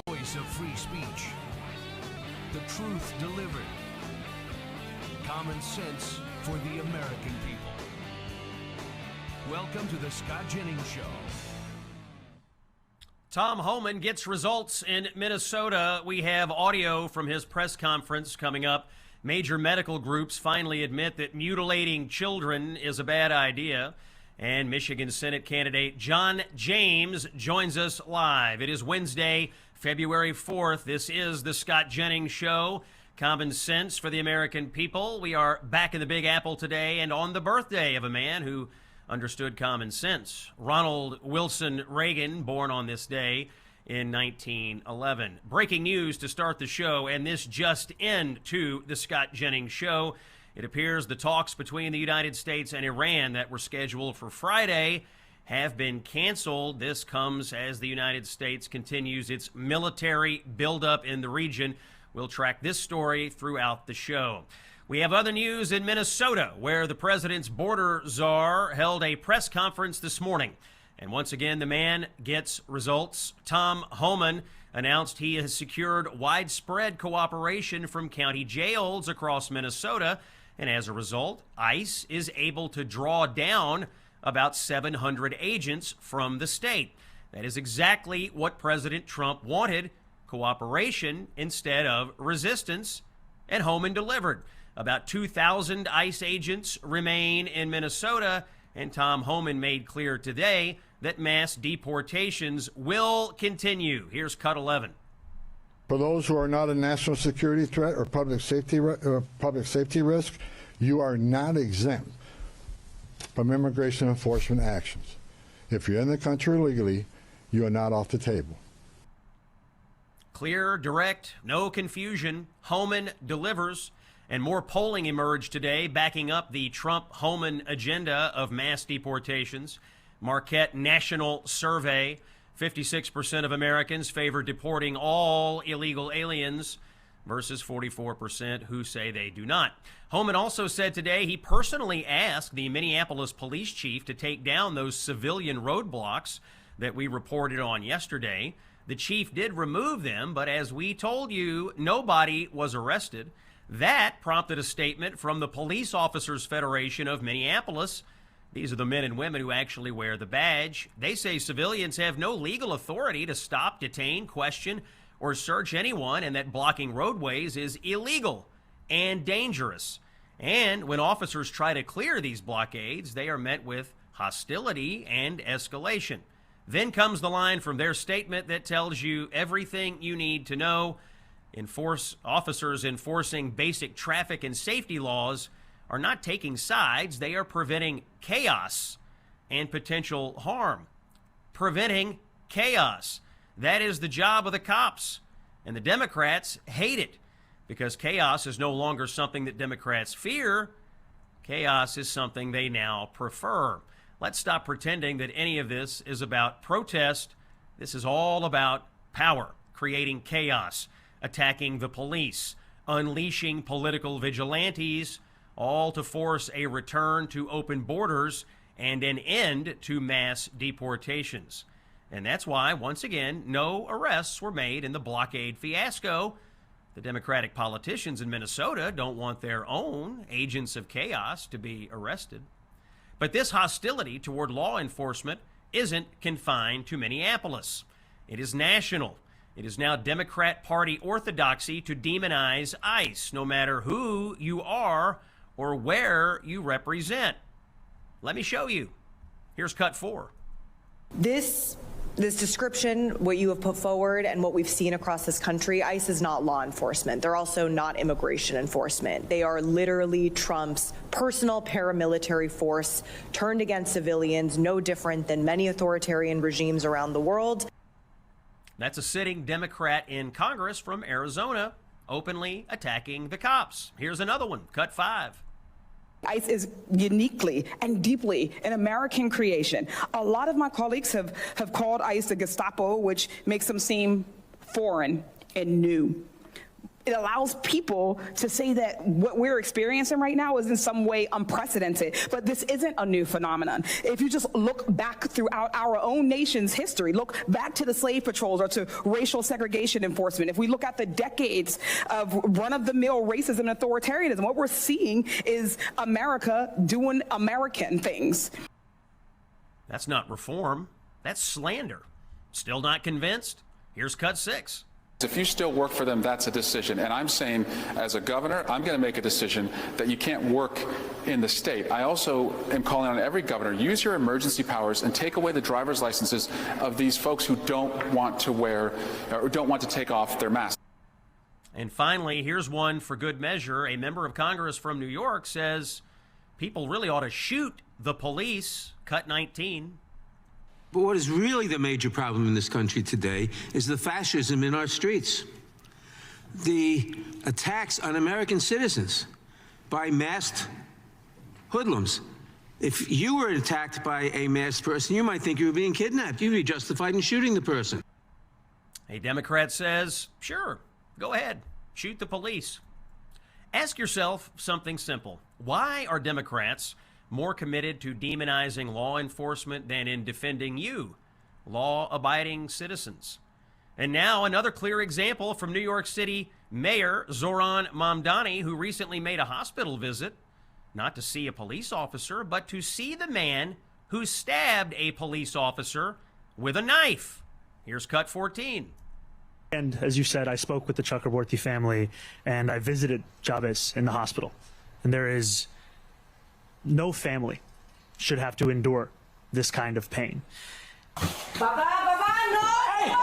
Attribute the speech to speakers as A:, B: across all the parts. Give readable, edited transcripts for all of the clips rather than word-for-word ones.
A: voice of free speech. The truth delivered. Common sense for the American people. Welcome to the Scott Jennings Show.
B: Tom Homan gets results in Minnesota. We have audio from his press conference coming up. Major medical groups finally admit that mutilating children is a bad idea. And Michigan Senate candidate John James joins us live. It is Wednesday, February 4th. This is the Scott Jennings Show. Common sense for the American people. We are back in the Big Apple today and on the birthday of a man who understood common sense. Ronald Wilson Reagan, born on this day in 1911. Breaking news to start the show, and this just into the Scott Jennings Show. It appears the talks between the United States and Iran that were scheduled for Friday have been canceled. This comes as the United States continues its military buildup in the region. We'll track this story throughout the show. We have other news in Minnesota, where the president's border czar held a press conference this morning. And once again, the man gets results. Tom Homan announced he has secured widespread cooperation from county jails across Minnesota. And as a result, ICE is able to draw down about 700 agents from the state. That is exactly what President Trump wanted, cooperation instead of resistance, and Homan delivered. About 2,000 ICE agents remain in Minnesota, and Tom Homan made clear today that mass deportations will continue. Here's Cut 11.
C: For those who are not a national security threat or public safety risk, you are not exempt from immigration enforcement actions. If you're in the country illegally, you are not off the table.
B: Clear, direct, no confusion. Homan delivers. And more polling emerged today backing up the Trump-Homan agenda of mass deportations. Marquette National Survey, 56% of Americans favor deporting all illegal aliens versus 44% who say they do not. Homan also said today he personally asked the Minneapolis police chief to take down those civilian roadblocks that we reported on yesterday. The chief did remove them, but as we told you, nobody was arrested. That prompted a statement from the Police Officers Federation of Minneapolis. These are the men and women who actually wear the badge. They say civilians have no legal authority to stop, detain, question, or search anyone, and that blocking roadways is illegal and dangerous. And when officers try to clear these blockades, they are met with hostility and escalation. Then comes the line from their statement that tells you everything you need to know. Officers enforcing basic traffic and safety laws are not taking sides. They are preventing chaos and potential harm. Preventing chaos. That is the job of the cops. And the Democrats hate it because chaos is no longer something that Democrats fear. Chaos is something they now prefer. Let's stop pretending that any of this is about protest. This is all about power, creating chaos, attacking the police, unleashing political vigilantes, all to force a return to open borders and an end to mass deportations. And that's why, once again, no arrests were made in the blockade fiasco. The Democratic politicians in Minnesota don't want their own agents of chaos to be arrested. But this hostility toward law enforcement isn't confined to Minneapolis. It is national. It is now Democrat Party orthodoxy to demonize ICE, no matter who you are or where you represent. Let me show you. Here's Cut 4.
D: This description, what you have put forward and what we've seen across this country, ICE is not law enforcement. They're also not immigration enforcement. They are literally Trump's personal paramilitary force turned against civilians, no different than many authoritarian regimes around the world.
B: That's a sitting Democrat in Congress from Arizona openly attacking the cops. Here's another one, Cut 5.
E: ICE is uniquely and deeply an American creation. A lot of my colleagues have called ICE the Gestapo, which makes them seem foreign and new. It allows people to say that what we're experiencing right now is in some way unprecedented, but this isn't a new phenomenon. If you just look back throughout our own nation's history, look back to the slave patrols or to racial segregation enforcement, if we look at the decades of run-of-the-mill racism and authoritarianism, what we're seeing is America doing American things.
B: That's not reform. That's slander. Still not convinced? Here's cut 6.
F: If you still work for them, that's a decision. And I'm saying, as a governor, I'm going to make a decision that you can't work in the state. I also am calling on every governor, use your emergency powers and take away the driver's licenses of these folks who don't want to wear or don't want to take off their masks.
B: And finally, here's one for good measure. A member of Congress from New York says people really ought to shoot the police. Cut 19.
G: But what is really the major problem in this country today is the fascism in our streets. The attacks on American citizens by masked hoodlums. If you were attacked by a masked person, you might think you were being kidnapped. You'd be justified in shooting the person.
B: A Democrat says, sure, go ahead, shoot the police. Ask yourself something simple. Why are Democrats more committed to demonizing law enforcement than in defending you, law-abiding citizens? And now another clear example from New York City Mayor Zohran Mamdani, who recently made a hospital visit, not to see a police officer, but to see the man who stabbed a police officer with a knife. Here's cut 14.
H: And as you said, I spoke with the Chakraborty family and I visited Chavez in the hospital. And there is no family should have to endure this kind of pain.
I: Baba, no! Hey,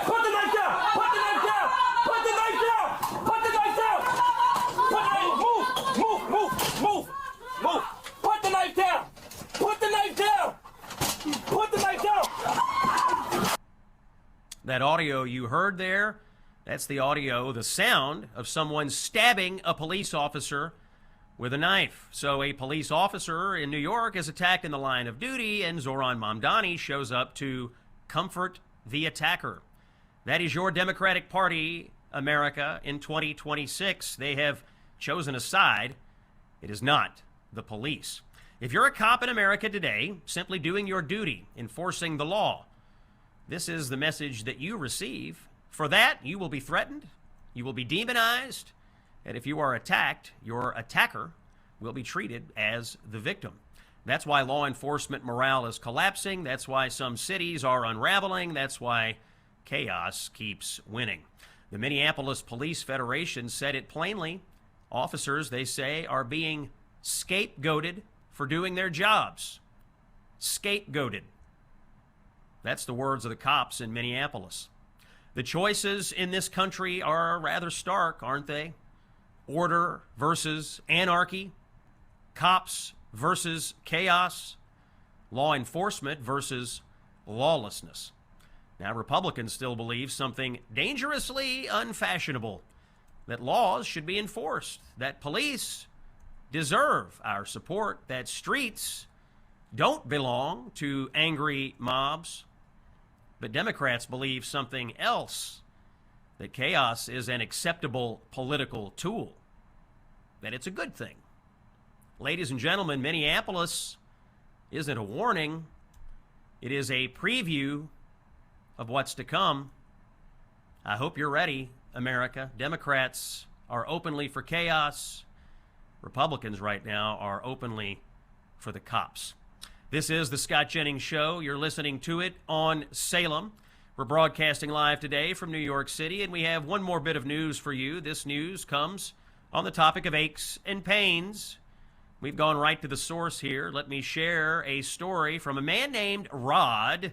I: put the knife down! Put the knife down! Put the knife down! Put the knife down! Move! Put the knife down! Put the knife down! Put the knife down!
B: That audio you heard there, that's the audio, the sound of someone stabbing a police officer with a knife. So a police officer in New York is attacked in the line of duty, and Zohran Mamdani shows up to comfort the attacker. That is your Democratic Party, America, in 2026. They have chosen a side. It is not the police. If you're a cop in America today, simply doing your duty, enforcing the law, this is the message that you receive. For that, you will be threatened, you will be demonized, and if you are attacked, your attacker will be treated as the victim. That's why law enforcement morale is collapsing. That's why some cities are unraveling. That's why chaos keeps winning. The Minneapolis Police Federation said it plainly. Officers, they say, are being scapegoated for doing their jobs. Scapegoated. That's the words of the cops in Minneapolis. The choices in this country are rather stark, aren't they? Order versus anarchy, cops versus chaos, law enforcement versus lawlessness. Now, Republicans still believe something dangerously unfashionable, that laws should be enforced, that police deserve our support, that streets don't belong to angry mobs. But Democrats believe something else, that chaos is an acceptable political tool, that it's a good thing. Ladies and gentlemen, Minneapolis isn't a warning. It is a preview of what's to come. I hope you're ready, America. Democrats are openly for chaos. Republicans right now are openly for the cops. This is the Scott Jennings Show. You're listening to it on Salem. We're broadcasting live today from New York City, and we have one more bit of news for you. This news comes on the topic of aches and pains. We've gone right to the source here. Let me share a story from a man named Rod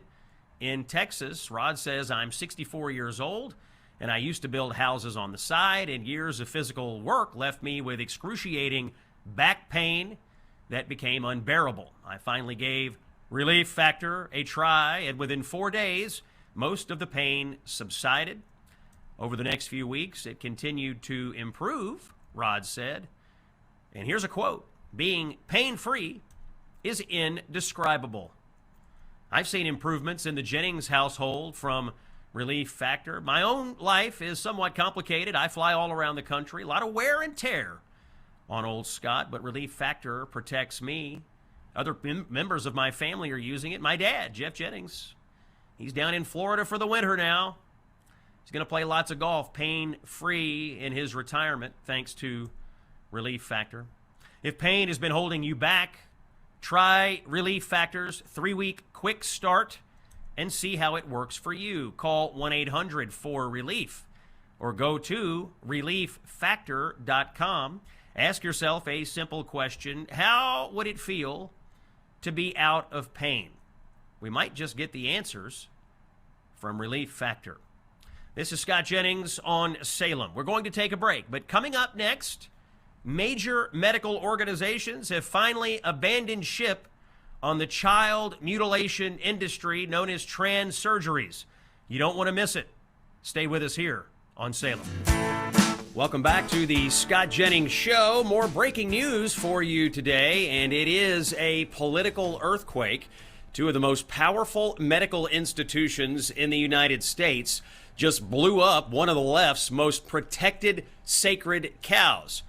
B: in Texas. Rod says, I'm 64 years old, and I used to build houses on the side, and years of physical work left me with excruciating back pain that became unbearable. I finally gave Relief Factor a try, and within 4 days, most of the pain subsided. Over the next few weeks, it continued to improve, Rod said. And here's a quote: being pain-free is indescribable. I've seen improvements in the Jennings household, from Relief Factor. My own life is somewhat complicated. I fly all around the country. A lot of wear and tear on old Scott, but Relief Factor protects me. Other members of my family are using it. My dad, Jeff Jennings, he's down in Florida for the winter now. He's going to play lots of golf, pain-free in his retirement, thanks to Relief Factor. If pain has been holding you back, try Relief Factor's 3-week quick start and see how it works for you. Call 1-800-4RELIEF or go to relieffactor.com. Ask yourself a simple question: how would it feel to be out of pain? We might just get the answers from Relief Factor. This is Scott Jennings on Salem. We're going to take a break, but coming up next, major medical organizations have finally abandoned ship on the child mutilation industry known as trans surgeries. You don't want to miss it. Stay with us here on Salem. Welcome back to the Scott Jennings Show. More breaking news for you today, and it is a political earthquake. Two of the most powerful medical institutions in the United States just blew up one of the left's most protected sacred cows.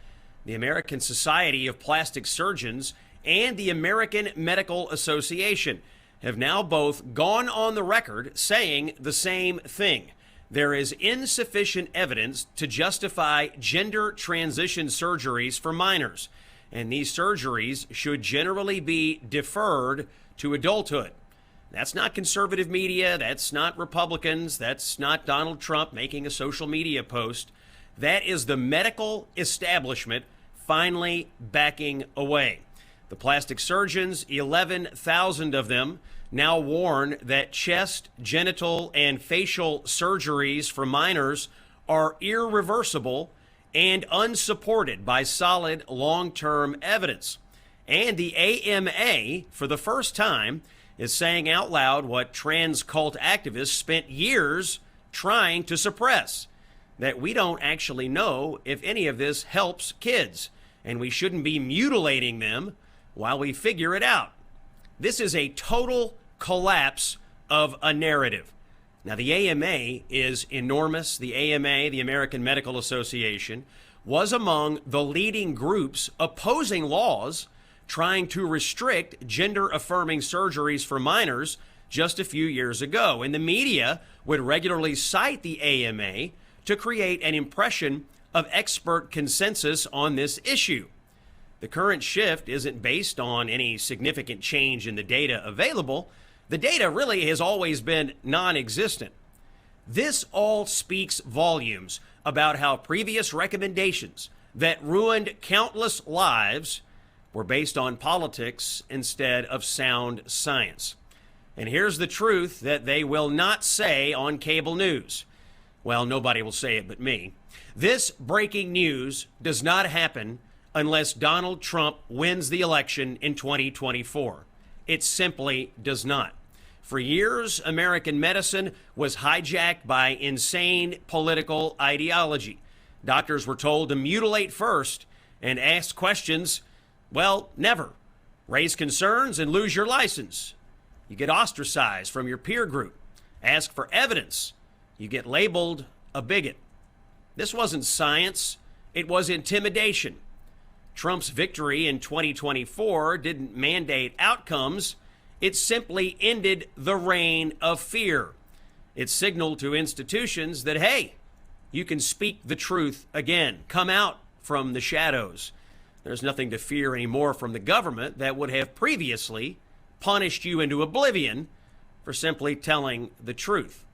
B: The American Society of Plastic Surgeons and the American Medical Association have now both gone on the record saying the same thing. There is insufficient evidence to justify gender transition surgeries for minors, and these surgeries should generally be deferred to adulthood. That's not conservative media. That's not Republicans. That's not Donald Trump making a social media post. That is the medical establishment finally backing away. The plastic surgeons, 11,000 of them, now warn that chest, genital, and facial surgeries for minors are irreversible and unsupported by solid long-term evidence. And the AMA, for the first time, is saying out loud what trans cult activists spent years trying to suppress, that we don't actually know if any of this helps kids, and we shouldn't be mutilating them while we figure it out. This is a total collapse of a narrative. Now, the AMA is enormous. The AMA, the American Medical Association, was among the leading groups opposing laws trying to restrict gender-affirming surgeries for minors just a few years ago. And the media would regularly cite the AMA to create an impression of expert consensus on this issue. The current shift isn't based on any significant change in the data available. The data really has always been non-existent. This all speaks volumes about how previous recommendations that ruined countless lives were based on politics instead of sound science. And here's the truth that they will not say on cable news. Well, nobody will say it but me. This breaking news does not happen unless Donald Trump wins the election in 2024. It simply does not. For years, American medicine was hijacked by insane political ideology. Doctors were told to mutilate first and ask questions. Well, never. Raise concerns and lose your license. You get ostracized from your peer group. Ask for evidence. You get labeled a bigot. This wasn't science. It was intimidation. Trump's victory in 2024 didn't mandate outcomes. It simply ended the reign of fear. It signaled to institutions that, hey, you can speak the truth again. Come out from the shadows. There's nothing to fear anymore from the government that would have previously punished you into oblivion for simply telling the truth.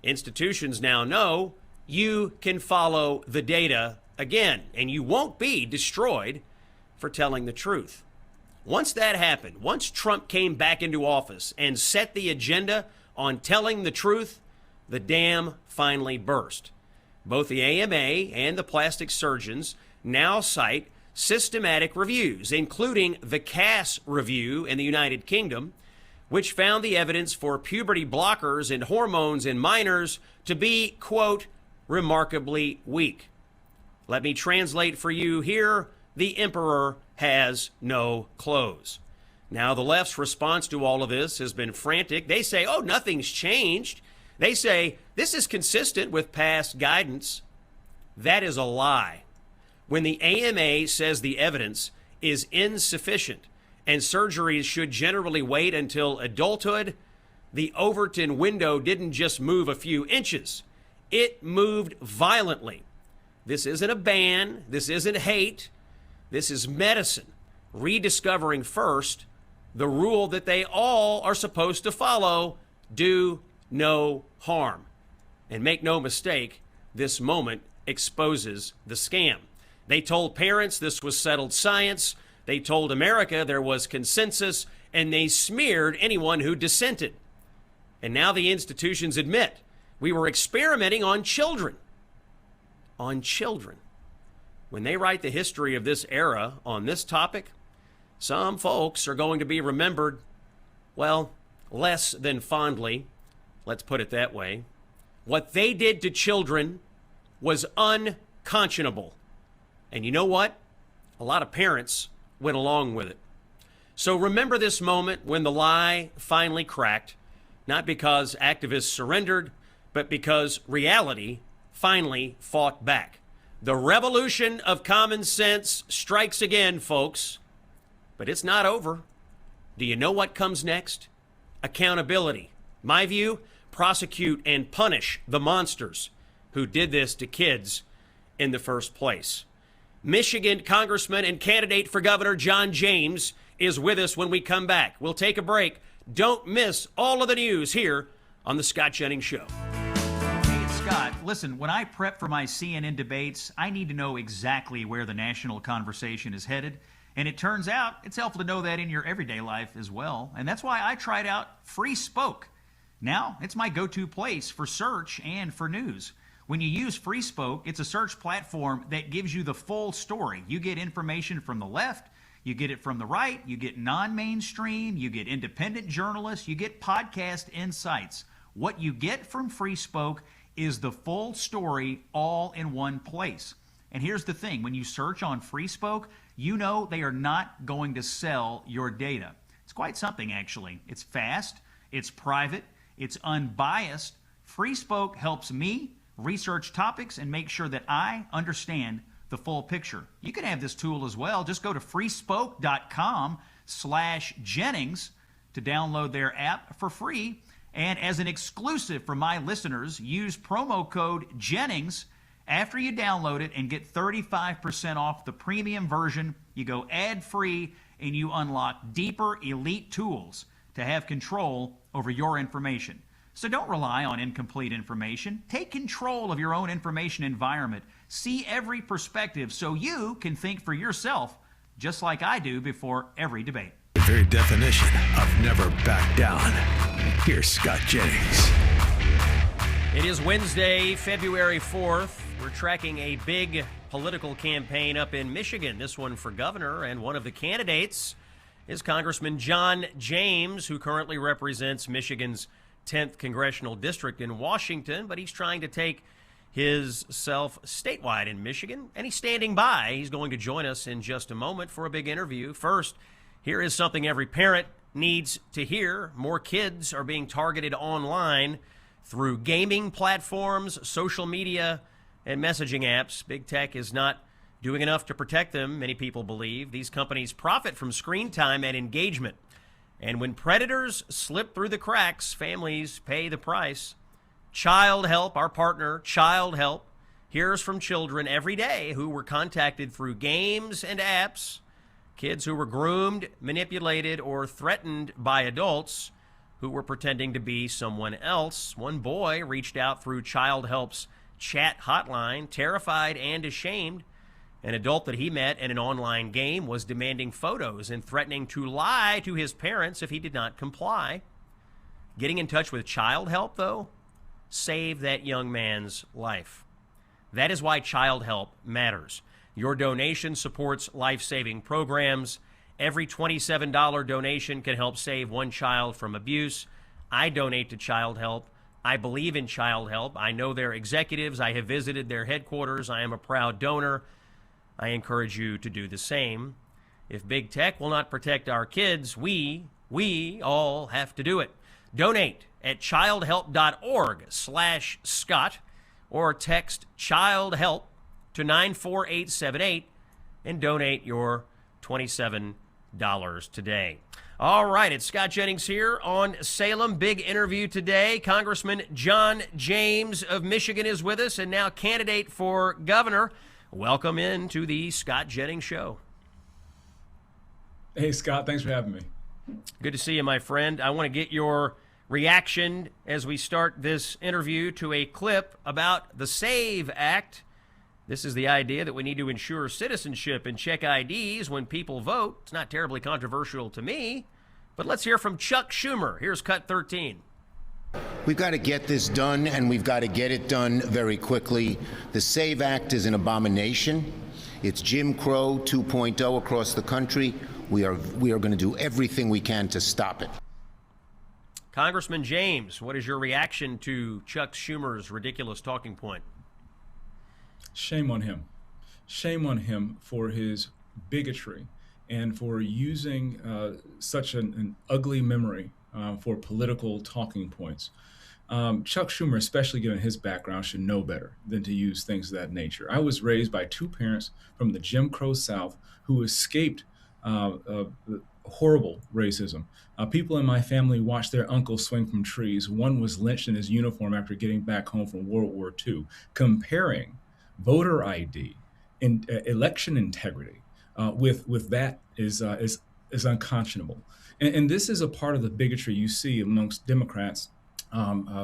B: Institutions now know you can follow the data again, and you won't be destroyed for telling the truth. Once that happened, once Trump came back into office and set the agenda on telling the truth, the dam finally burst. Both the AMA and the plastic surgeons now cite systematic reviews, including the Cass review in the United Kingdom, which found the evidence for puberty blockers and hormones in minors to be, quote, remarkably weak. Let me translate for you here. The emperor has no clothes. Now, the left's response to all of this has been frantic. They say, oh, nothing's changed. They say This is consistent with past guidance. That is a lie. When the AMA says the evidence is insufficient and surgeries should generally wait until adulthood, the Overton window didn't just move a few inches. It moved violently. This isn't a ban. This isn't hate. This is medicine rediscovering first the rule that they all are supposed to follow: do no harm. And make no mistake, this moment exposes the scam. They told parents this was settled science. They told America there was consensus, and they smeared anyone who dissented. And now the institutions admit we were experimenting on children. On children. When they write the history of this era on this topic, some folks are going to be remembered, well, less than fondly. Let's put it that way. What they did to children was unconscionable. And you know what? A lot of parents went along with it. So remember this moment when the lie finally cracked, not because activists surrendered, but because reality finally fought back. The revolution of common sense strikes again, folks. But it's not over. Do you know what comes next? Accountability. My view, prosecute and punish the monsters who did this to kids in the first place. Michigan Congressman and candidate for governor John James is with us when we come back. We'll take a break. Don't miss all of the news here on The Scott Jennings Show.
J: Hey, it's Scott. Listen, when I prep for my CNN debates, I need to know exactly where the national conversation is headed. And it turns out it's helpful to know that in your everyday life as well. And that's why I tried out Free Spoke. Now, it's my go-to place for search and for news. When you use Free Spoke, it's a search platform that gives you the full story. You get information from the left, you get it from the right, you get non-mainstream, you get independent journalists, you get podcast insights. What you get from Free Spoke is the full story all in one place. And here's the thing, when you search on Free Spoke, you know they are not going to sell your data. It's quite something, actually. It's fast, it's private, it's unbiased. Free Spoke helps me research topics and make sure that I understand the full picture. You can have this tool as well. Just go to freespoke.com/Jennings to download their app for free. And as an exclusive for my listeners, use promo code Jennings after you download it and get 35% off the premium version. You go ad-free and you unlock deeper elite tools to have control over your information. So don't rely on incomplete information. Take control of your own information environment. See every perspective so you can think for yourself, just like I do before every debate.
A: The very definition of never back down. Here's Scott Jennings.
B: It is Wednesday, February 4th. We're tracking a big political campaign up in Michigan, this one for governor, and one of the candidates is Congressman John James, who currently represents Michigan's 10th congressional district in Washington, but he's trying to take his self statewide in Michigan, and he's standing by. He's going to join us in just a moment for a big interview. First, here is something every parent needs to hear. More kids are being targeted online through gaming platforms, social media, and messaging apps. Big tech is not doing enough to protect them, many people believe. These companies profit from screen time and engagement. And when predators slip through the cracks, families pay the price. Child Help, our partner, Child Help, hears from children every day who were contacted through games and apps, kids who were groomed, manipulated, or threatened by adults who were pretending to be someone else. One boy reached out through Child Help's chat hotline, terrified and ashamed. An adult that he met in an online game was demanding photos and threatening to lie to his parents if he did not comply. Getting in touch with Child Help, though, saved that young man's life. That is why Child Help matters. Your donation supports life-saving programs. Every $27 donation can help save one child from abuse. I donate to Child Help. I believe in Child Help. I know their executives. I have visited their headquarters. I am a proud donor. I encourage you to do the same. If big tech will not protect our kids, we all have to do it. Donate at childhelp.org/Scott or text Child Help to 94878 and donate your $27 today. All right, it's Scott Jennings here on Salem. Big interview today. Congressman John James of Michigan is with us and now candidate for governor. Welcome into the Scott Jennings Show.
K: Hey, Scott, thanks for having me.
B: Good to see you, my friend. I want to get your reaction as we start this interview to a clip about the SAVE Act. This is the idea that we need to ensure citizenship and check IDs when people vote. It's not terribly controversial to me, but let's hear from Chuck Schumer. Here's cut 13.
L: We've got to get this done, and we've got to get it done very quickly. The SAVE Act is an abomination. It's Jim Crow 2.0 across the country. We are going to do everything we can to stop it.
B: Congressman James, what is your reaction to Chuck Schumer's ridiculous talking point?
K: Shame on him. Shame on him for his bigotry and for using such an ugly memory for political talking points. Chuck Schumer, especially given his background, should know better than to use things of that nature. I was raised by two parents from the Jim Crow South who escaped horrible racism. People in my family watched their uncles swing from trees. One was lynched in his uniform after getting back home from World War II. Comparing voter ID and election integrity with that is unconscionable. And this is a part of the bigotry you see amongst Democrats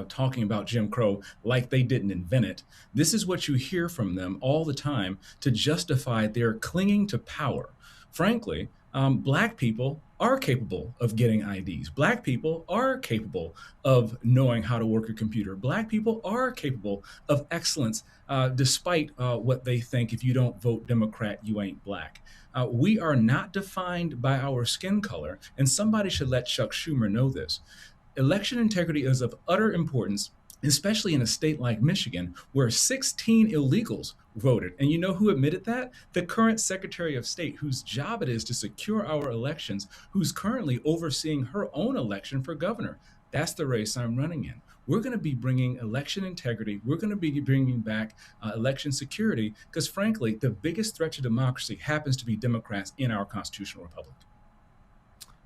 K: talking about Jim Crow like they didn't invent it. This is what you hear from them all the time to justify their clinging to power. Frankly, Black people are capable of getting IDs. Black people are capable of knowing how to work a computer. Black people are capable of excellence, despite what they think. If you don't vote Democrat, you ain't Black. We are not defined by our skin color, and somebody should let Chuck Schumer know this. Election integrity is of utter importance, especially in a state like Michigan, where 16 illegals voted. And you know who admitted that? The current Secretary of State, whose job it is to secure our elections, who's currently overseeing her own election for governor. That's the race I'm running in. We're going to be bringing election integrity. We're going to be bringing back election security, because frankly, the biggest threat to democracy happens to be Democrats in our constitutional republic.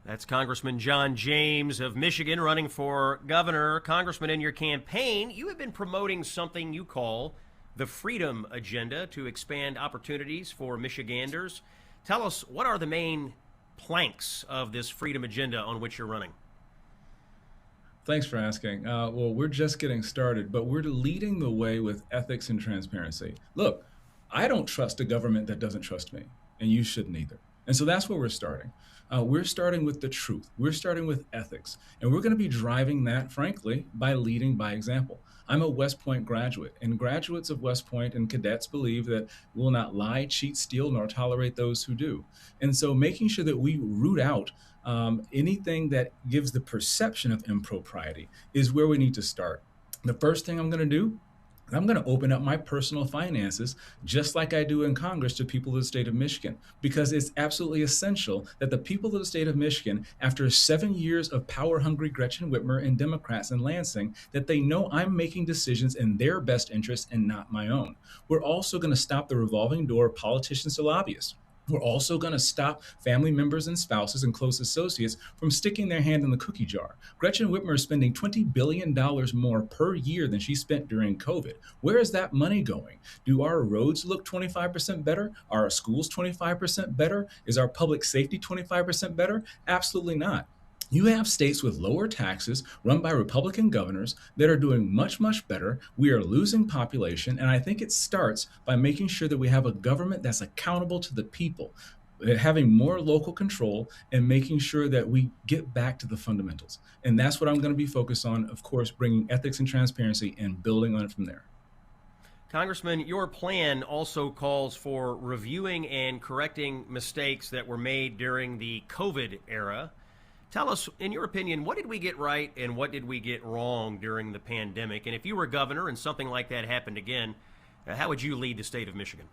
B: That's Congressman John James of Michigan running for governor. Congressman, in your campaign, you have been promoting something you call the Freedom Agenda to expand opportunities for Michiganders. Tell us, what are the main planks of this Freedom Agenda on which you're running?
K: Thanks for asking. Well, we're just getting started, but we're leading the way with ethics and transparency. Look, I don't trust a government that doesn't trust me, and you shouldn't either. And so that's where we're starting. We're starting with the truth. We're starting with ethics. And we're going to be driving that, frankly, by leading by example. I'm a West Point graduate, and graduates of West Point and cadets believe that we'll not lie, cheat, steal, nor tolerate those who do. And so making sure that we root out anything that gives the perception of impropriety is where we need to start. The first thing I'm going to do, I'm going to open up my personal finances, just like I do in Congress, to people of the state of Michigan, because it's absolutely essential that the people of the state of Michigan, after 7 years of power-hungry Gretchen Whitmer and Democrats in Lansing, that they know I'm making decisions in their best interest and not my own. We're also going to stop the revolving door of politicians to lobbyists. We're also going to stop family members and spouses and close associates from sticking their hand in the cookie jar. Gretchen Whitmer is spending $20 billion more per year than she spent during COVID. Where is that money going? Do our roads look 25% better? Are our schools 25% better? Is our public safety 25% better? Absolutely not. You have states with lower taxes run by Republican governors that are doing much, much better. We are losing population, and I think it starts by making sure that we have a government that's accountable to the people, having more local control and making sure that we get back to the fundamentals. And that's what I'm going to be focused on, of course, bringing ethics and transparency and building on it from there.
B: Congressman, your plan also calls for reviewing and correcting mistakes that were made during the COVID era. Tell us, in your opinion, what did we get right and what did we get wrong during the pandemic? And if you were governor and something like that happened again, how would you lead the state of Michigan?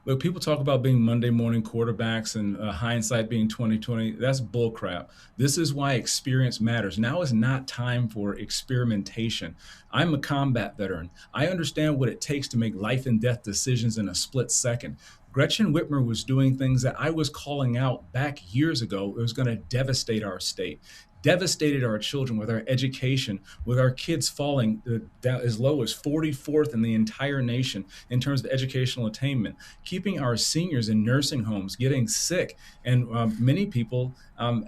K: Look, people talk about being Monday morning quarterbacks and hindsight being 2020. That's bullcrap. This is why experience matters. Now is not time for experimentation. I'm a combat veteran. I understand what it takes to make life and death decisions in a split second. Gretchen Whitmer was doing things that I was calling out back years ago. It was going to devastate our state, devastated our children with our education, with our kids falling down as low as 44th in the entire nation in terms of educational attainment, keeping our seniors in nursing homes, getting sick, and many people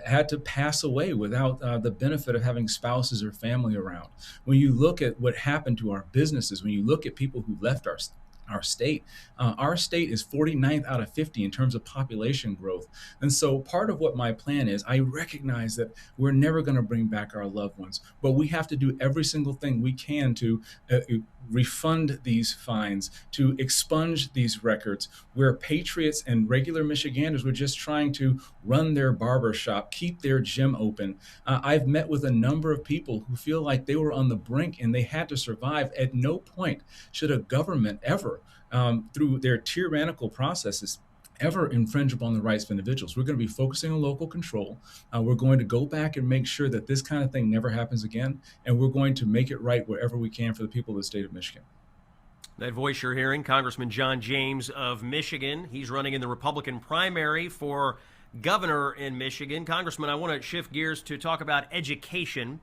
K: had to pass away without the benefit of having spouses or family around. When you look at what happened to our businesses, when you look at people who left our state is 49th out of 50 in terms of population growth. And so part of what my plan is, I recognize that we're never going to bring back our loved ones, but we have to do every single thing we can to refund these fines, to expunge these records, where patriots and regular Michiganders were just trying to run their barber shop, keep their gym open. I've met with a number of people who feel like they were on the brink and they had to survive. At no point should a government ever, through their tyrannical processes, ever infringe upon the rights of individuals. We're going to be focusing on local control. We're going to go back and make sure that this kind of thing never happens again. And we're going to make it right wherever we can for the people of the state of Michigan.
B: That voice you're hearing, Congressman John James of Michigan. He's running in the Republican primary for governor in Michigan. Congressman, I want to shift gears to talk about education.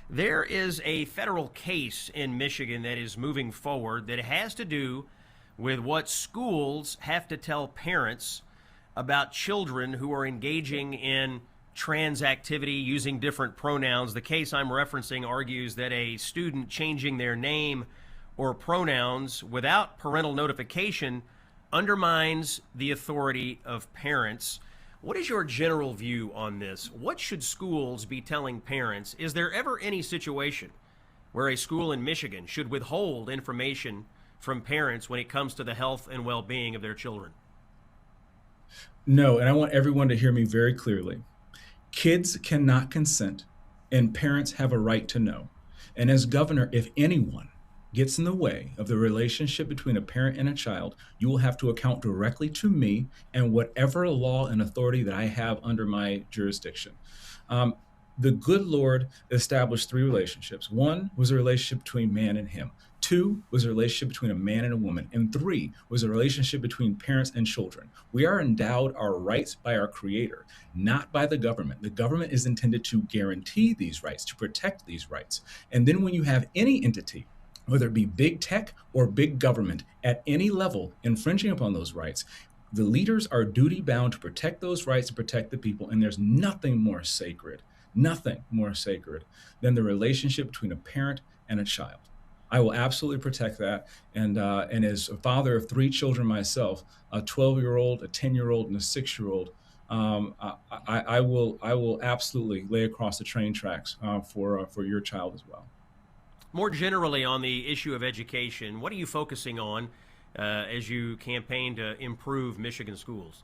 B: There is a federal case in Michigan that is moving forward that has to do with what schools have to tell parents about children who are engaging in trans activity using different pronouns. The case I'm referencing argues that a student changing their name or pronouns without parental notification undermines the authority of parents. What is your general view on this? What should schools be telling parents? Is there ever any situation where a school in Michigan should withhold information from parents when it comes to the health and well-being of their children?
K: No, and I want everyone to hear me very clearly. Kids cannot consent, and parents have a right to know. And as governor, if anyone gets in the way of the relationship between a parent and a child, you will have to account directly to me and whatever law and authority that I have under my jurisdiction. The good Lord established 3 relationships. 1 was a relationship between man and him. 2 was a relationship between a man and a woman. And 3 was a relationship between parents and children. We are endowed our rights by our Creator, not by the government. The government is intended to guarantee these rights, to protect these rights. And then when you have any entity, whether it be big tech or big government, at any level infringing upon those rights, the leaders are duty bound to protect those rights and protect the people. And there's nothing more sacred than the relationship between a parent and a child. I will absolutely protect that. And as a father of 3 children myself, a 12-year-old, a 10-year-old, and a 6-year-old, I will absolutely lay across the train tracks for your child as well.
B: More generally on the issue of education, what are you focusing on as you campaign to improve Michigan schools?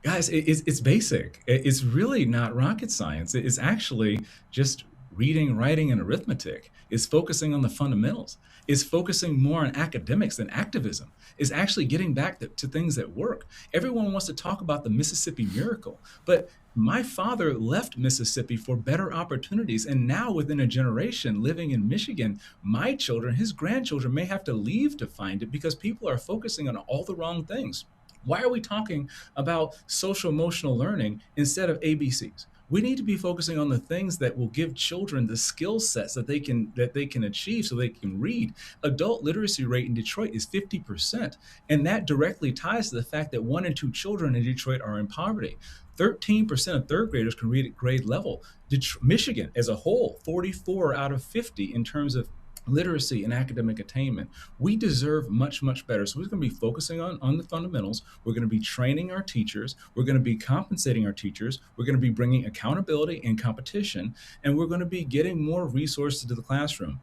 K: Guys, it's basic. It's really not rocket science. It's actually just reading, writing, and arithmetic. It's focusing on the fundamentals. It's focusing more on academics than activism. It's actually getting back to things that work. Everyone wants to talk about the Mississippi miracle, but my father left Mississippi for better opportunities. And now within a generation living in Michigan, my children, his grandchildren may have to leave to find it because people are focusing on all the wrong things. Why are we talking about social emotional learning instead of ABCs? We need to be focusing on the things that will give children the skill sets that they can achieve so they can read. Adult literacy rate in Detroit is 50%, and that directly ties to the fact that 1 in 2 children in Detroit are in poverty. 13% of third graders can read at grade level. Michigan as a whole, 44 out of 50 in terms of literacy and academic attainment. We deserve much, much better. So we're going to be focusing on the fundamentals. We're going to be training our teachers. We're going to be compensating our teachers. We're going to be bringing accountability and competition. And we're going to be getting more resources to the classroom.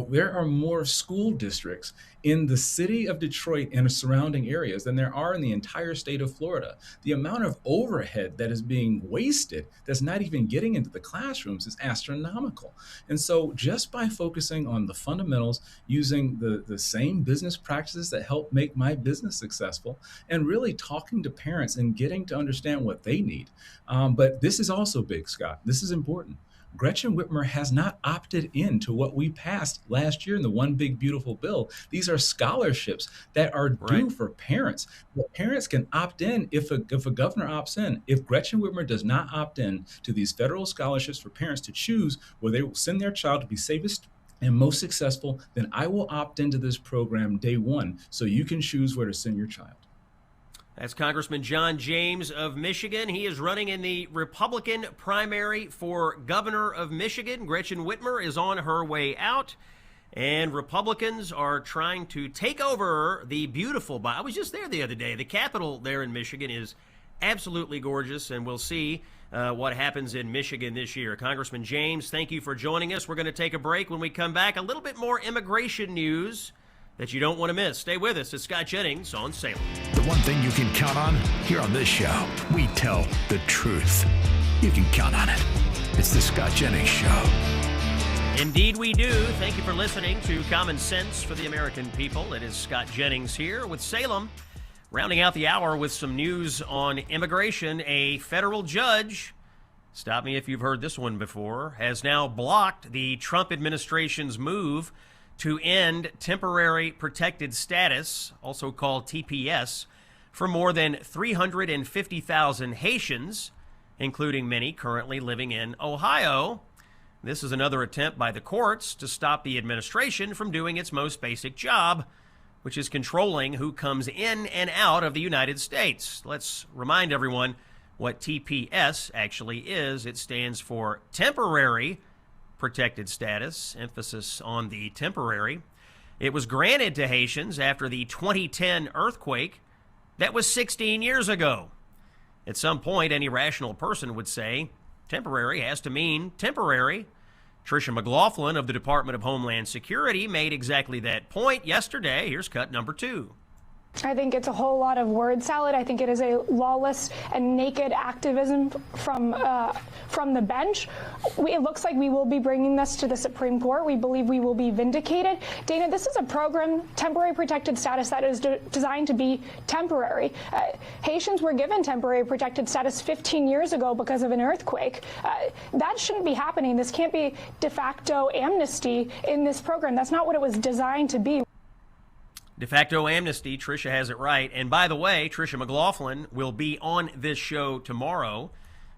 K: There are more school districts in the city of Detroit and surrounding areas than there are in the entire state of Florida. The amount of overhead that is being wasted that's not even getting into the classrooms is astronomical. And so just by focusing on the fundamentals, using the same business practices that help make my business successful, and really talking to parents and getting to understand what they need. But this is also big, Scott. This is important. Gretchen Whitmer has not opted into what we passed last year in the One Big Beautiful Bill. These are scholarships that are due for parents. The parents can opt in if a governor opts in. If Gretchen Whitmer does not opt in to these federal scholarships for parents to choose where they will send their child to be safest and most successful, then I will opt into this program day one so you can choose where to send your child.
B: That's Congressman John James of Michigan. He is running in the Republican primary for governor of Michigan. Gretchen Whitmer is on her way out, and Republicans are trying to take over the beautiful, I was just there the other day. The Capitol there in Michigan is absolutely gorgeous, and we'll see what happens in Michigan this year. Congressman James, thank you for joining us. We're going to take a break. When we come back, a little bit more immigration news that you don't want to miss. Stay with us. It's Scott Jennings on Salem.
A: The one thing you can count on here on this show, we tell the truth. You can count on it. It's the Scott Jennings Show.
B: Indeed we do. Thank you for listening to Common Sense for the American People. It is Scott Jennings here with Salem. Rounding out the hour with some news on immigration, a federal judge, stop me if you've heard this one before, has now blocked the Trump administration's move to end temporary protected status, also called TPS, for more than 350,000 Haitians, including many currently living in Ohio. This is another attempt by the courts to stop the administration from doing its most basic job, which is controlling who comes in and out of the United States. Let's remind everyone what TPS actually is. It stands for Temporary Protected Status, emphasis on the temporary. It was granted to Haitians after the 2010 earthquake that was 16 years ago. At some point, any rational person would say temporary has to mean temporary. Tricia McLaughlin of the Department of Homeland Security made exactly that point yesterday. Here's cut number 2.
M: I think it's a whole lot of word salad. I think it is a lawless and naked activism from the bench. It looks like we will be bringing this to the Supreme Court. We believe we will be vindicated. Dana, this is a program, temporary protected status, that is designed to be temporary. Haitians were given temporary protected status 15 years ago because of an earthquake. That shouldn't be happening. This can't be de facto amnesty in this program. That's not what it was designed to be.
B: De facto amnesty, Tricia has it right. And by the way, Tricia McLaughlin will be on this show tomorrow.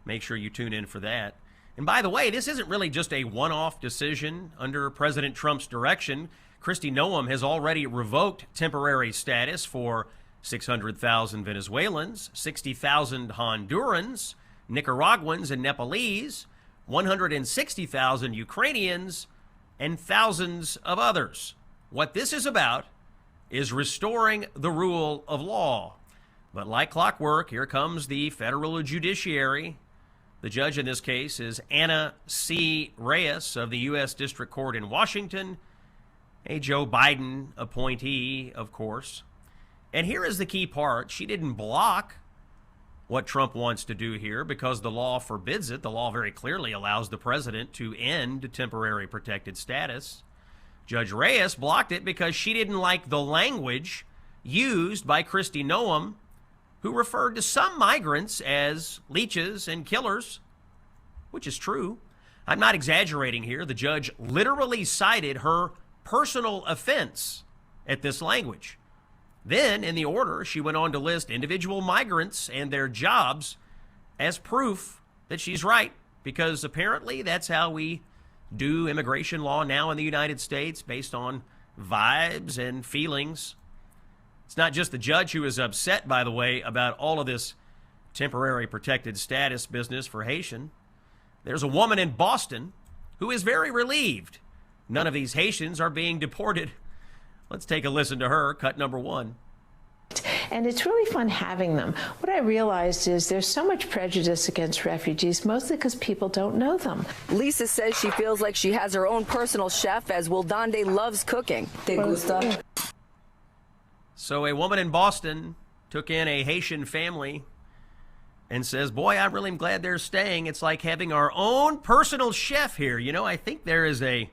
B: Make sure you tune in for that. And by the way, this isn't really just a one-off decision. Under President Trump's direction, Kristi Noem has already revoked temporary status for 600,000 Venezuelans, 60,000 Hondurans, Nicaraguans, and Nepalese, 160,000 Ukrainians, and thousands of others. What this is about is restoring the rule of law. But like clockwork, here comes the federal judiciary. The judge in this case is Anna C. Reyes of the U.S. District Court in Washington, a Joe Biden appointee, of course. And here is the key part. She didn't block what Trump wants to do here because the law forbids it. The law very clearly allows the president to end temporary protected status. Judge Reyes blocked it because she didn't like the language used by Kristi Noem, who referred to some migrants as leeches and killers, which is true. I'm not exaggerating here. The judge literally cited her personal offense at this language. Then, in the order, she went on to list individual migrants and their jobs as proof that she's right, because apparently that's how we do immigration law now in the United States, based on vibes and feelings. It's not just the judge who is upset, by the way, about all of this temporary protected status business for Haitian. There's a woman in Boston who is very relieved none of these Haitians are being deported. Let's take a listen to her, cut number 1.
N: and it's really fun having them. What I realized is there's so much prejudice against refugees, mostly because people don't know them.
O: Lisa says she feels like she has her own personal chef, as Wildande loves cooking. Te gusta?
B: So a woman in Boston took in a Haitian family and says, boy, I really am glad they're staying. It's like having our own personal chef here. You know, I think there is a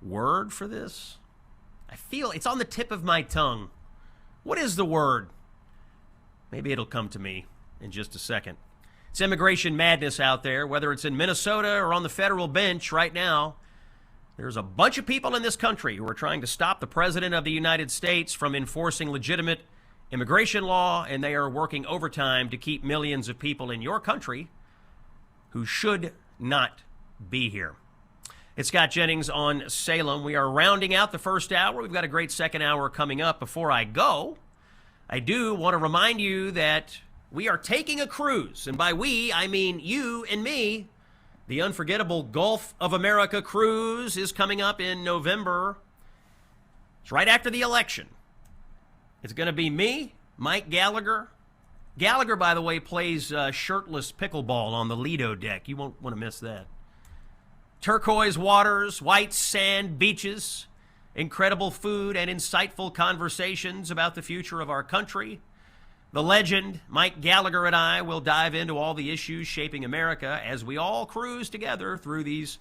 B: word for this. I feel it's on the tip of my tongue. What is the word? Maybe it'll come to me in just a second. It's immigration madness out there, whether it's in Minnesota or on the federal bench right now. There's a bunch of people in this country who are trying to stop the President of the United States from enforcing legitimate immigration law, and they are working overtime to keep millions of people in your country who should not be here. It's Scott Jennings on Salem. We are rounding out the first hour. We've got a great second hour coming up. Before I go, I do want to remind you that we are taking a cruise, and by we, I mean you and me. The unforgettable Gulf of America cruise is coming up in November. It's right after the election. It's going to be me, Mike Gallagher. Gallagher, by the way, plays shirtless pickleball on the Lido deck. You won't want to miss that. Turquoise waters, white sand beaches, incredible food, and insightful conversations about the future of our country. The legend, Mike Gallagher, and I will dive into all the issues shaping America as we all cruise together through these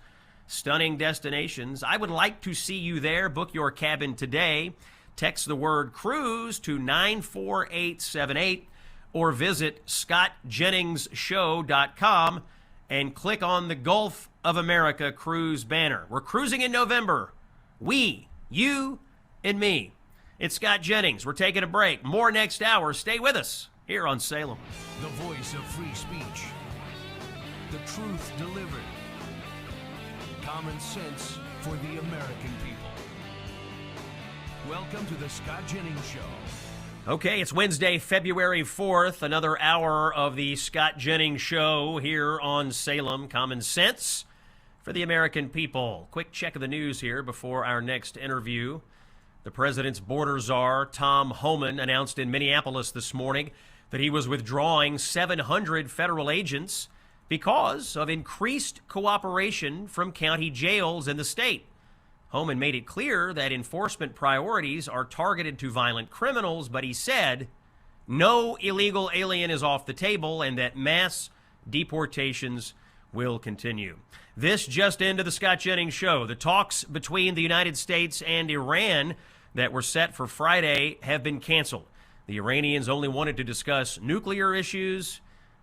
B: stunning destinations. I would like to see you there. Book your cabin today. Text the word cruise to 94878 or visit scottjenningsshow.com and click on the Gulf of America cruise banner. We're cruising in November. We, you, and me. It's Scott Jennings. We're taking a break. More next hour. Stay with us here on Salem.
A: The voice of free speech. The truth delivered. Common sense for the American people. Welcome to the Scott Jennings Show.
B: Okay, it's Wednesday, February 4th. Another hour of the Scott Jennings Show here on Salem. Common sense for the American people. Quick check of the news here before our next interview. The president's border czar, Tom Homan, announced in Minneapolis this morning that he was withdrawing 700 federal agents because of increased cooperation from county jails in the state. Homan made it clear that enforcement priorities are targeted to violent criminals, but he said no illegal alien is off the table and that mass deportations will continue. This just into the Scott Jennings Show. The talks between the United States and Iran that were set for Friday have been canceled. The Iranians only wanted to discuss nuclear issues.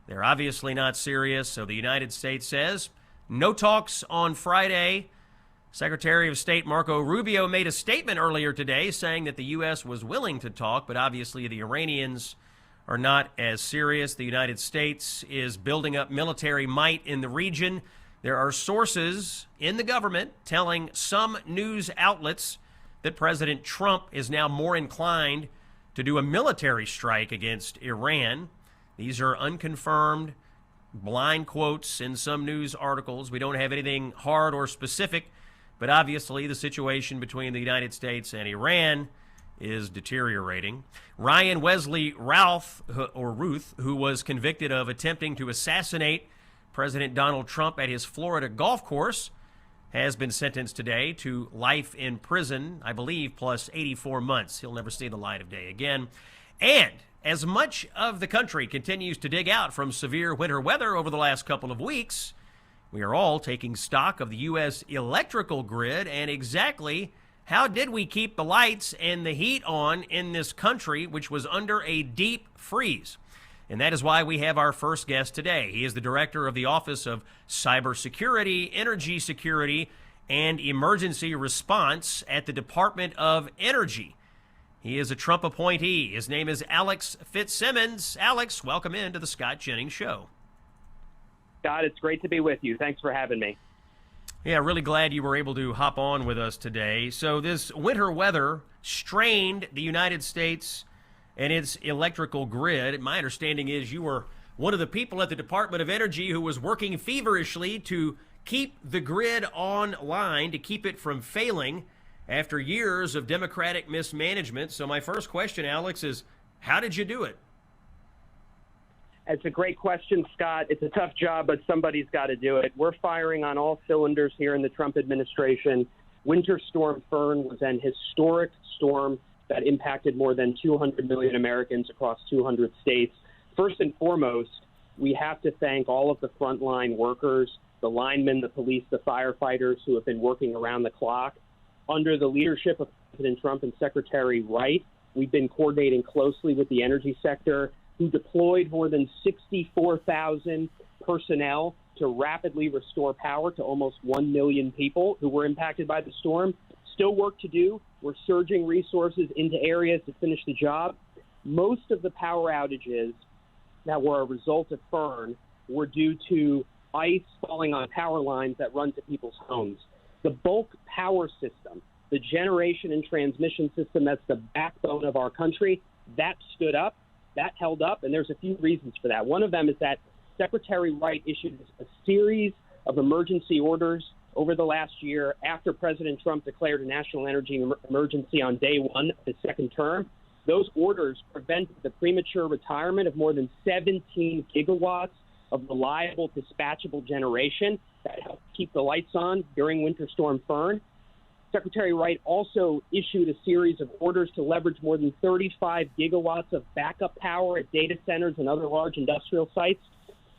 B: They're obviously not serious, so the United States says no talks on Friday. Secretary of State Marco Rubio made a statement earlier today saying that the U.S. was willing to talk, but obviously the Iranians are not as serious. The United States is building up military might in the region. There are sources in the government telling some news outlets that President Trump is now more inclined to do a military strike against Iran. These are unconfirmed, blind quotes in some news articles. We don't have anything hard or specific, but obviously the situation between the United States and Iran is deteriorating. Ryan Wesley Ruth, who was convicted of attempting to assassinate President Donald Trump at his Florida golf course, has been sentenced today to life in prison, I believe, plus 84 months. He'll never see the light of day again. And as much of the country continues to dig out from severe winter weather over the last couple of weeks, we are all taking stock of the U.S. electrical grid and exactly how did we keep the lights and the heat on in this country, which was under a deep freeze. And that is why we have our first guest today. He is the director of the Office of Cybersecurity, Energy Security, and Emergency Response at the Department of Energy. He is a Trump appointee. His name is Alex Fitzsimmons. Alex, welcome into the Scott Jennings Show.
P: Scott, it's great to be with you. Thanks for having me.
B: Yeah, really glad you were able to hop on with us today. So this winter weather strained the United States and its electrical grid. My understanding is you were one of the people at the Department of Energy who was working feverishly to keep the grid online, to keep it from failing after years of Democratic mismanagement. So my first question, Alex, is How did you do it?
P: It's a great question, Scott. It's a tough job, but somebody's got to do it. We're firing on all cylinders here in the Trump administration. Winter Storm Fern was an historic storm that impacted more than 200 million Americans across 200 states. First and foremost, we have to thank all of the frontline workers, the linemen, the police, the firefighters who have been working around the clock. Under the leadership of President Trump and Secretary Wright, we've been coordinating closely with the energy sector, who deployed more than 64,000 personnel to rapidly restore power to almost 1 million people who were impacted by the storm. Still work to do. We're surging resources into areas to finish the job. Most of the power outages that were a result of Fern were due to ice falling on power lines that run to people's homes. The bulk power system, the generation and transmission system that's the backbone of our country, that stood up, that held up, and there's a few reasons for that. One of them is that Secretary Wright issued a series of emergency orders over the last year after President Trump declared a national energy emergency on day one of his second term. Those orders prevented the premature retirement of more than 17 gigawatts of reliable dispatchable generation that helped keep the lights on during Winter Storm Fern. Secretary Wright also issued a series of orders to leverage more than 35 gigawatts of backup power at data centers and other large industrial sites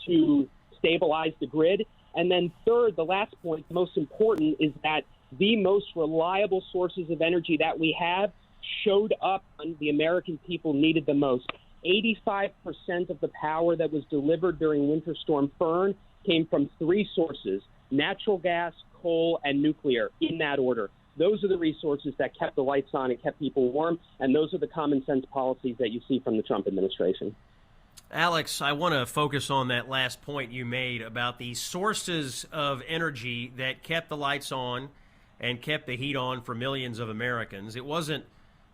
P: to stabilize the grid. And then third, the last point, most important, is that the most reliable sources of energy that we have showed up when the American people needed the most. 85% of the power that was delivered during Winter Storm Fern came from three sources: natural gas, coal, and nuclear, in that order. Those are the resources that kept the lights on and kept people warm, and those are the common sense policies that you see from the Trump administration.
B: Alex, I want to focus on that last point you made about the sources of energy that kept the lights on and kept the heat on for millions of Americans. It wasn't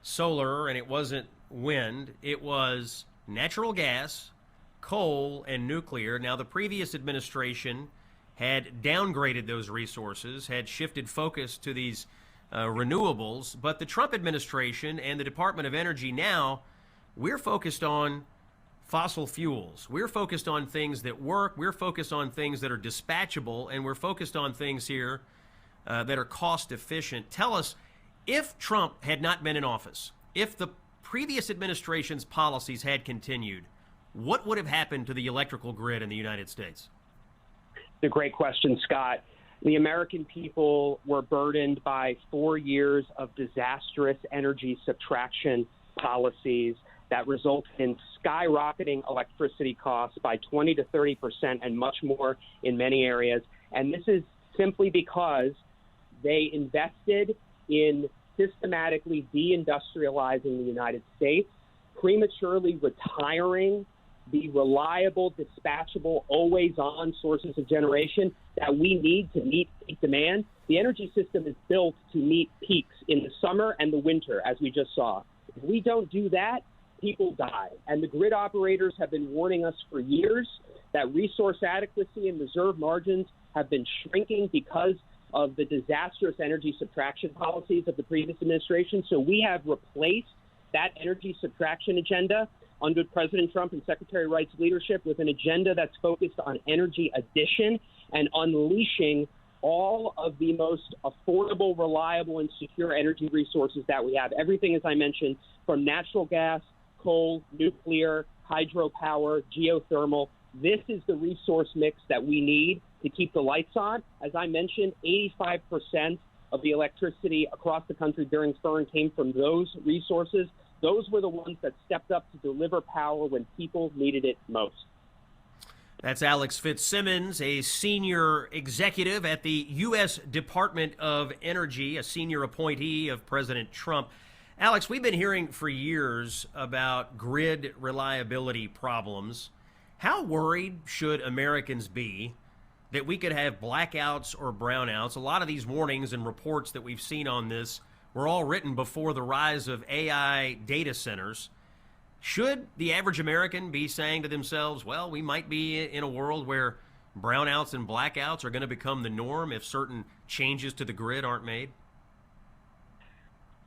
B: solar and it wasn't wind. It was natural gas, coal, and nuclear. Now, the previous administration had downgraded those resources, had shifted focus to these renewables, but the Trump administration and the Department of Energy now, we're focused on fossil fuels. We're focused on things that work. We're focused on things that are dispatchable, and we're focused on things here that are cost efficient. Tell us, if Trump had not been in office, if the previous administration's policies had continued, what would have happened to the electrical grid in the United States?
P: It's a great question, Scott. The American people were burdened by 4 years of disastrous energy subtraction policies that resulted in skyrocketing electricity costs by 20 to 30% and much more in many areas. And this is simply because they invested in systematically deindustrializing the United States, prematurely retiring the reliable, dispatchable, always-on sources of generation that we need to meet peak demand. The energy system is built to meet peaks in the summer and the winter, as we just saw. If we don't do that, people die. And the grid operators have been warning us for years that resource adequacy and reserve margins have been shrinking because of the disastrous energy subtraction policies of the previous administration. So we have replaced that energy subtraction agenda under President Trump and Secretary Wright's leadership with an agenda that's focused on energy addition and unleashing all of the most affordable, reliable, and secure energy resources that we have. Everything, as I mentioned, from natural gas, coal, nuclear, hydropower, geothermal. This is the resource mix that we need to keep the lights on. As I mentioned, 85% of the electricity across the country during Fern came from those resources. Those were the ones that stepped up to deliver power when people needed it most.
B: That's Alex Fitzsimmons, a senior executive at the U.S. Department of Energy, a senior appointee of President Trump. Alex, we've been hearing for years about grid reliability problems. How worried should Americans be that we could have blackouts or brownouts? A lot of these warnings and reports that we've seen on this were all written before the rise of AI data centers. Should the average American be saying to themselves, well, we might be in a world where brownouts and blackouts are going to become the norm if certain changes to the grid aren't made?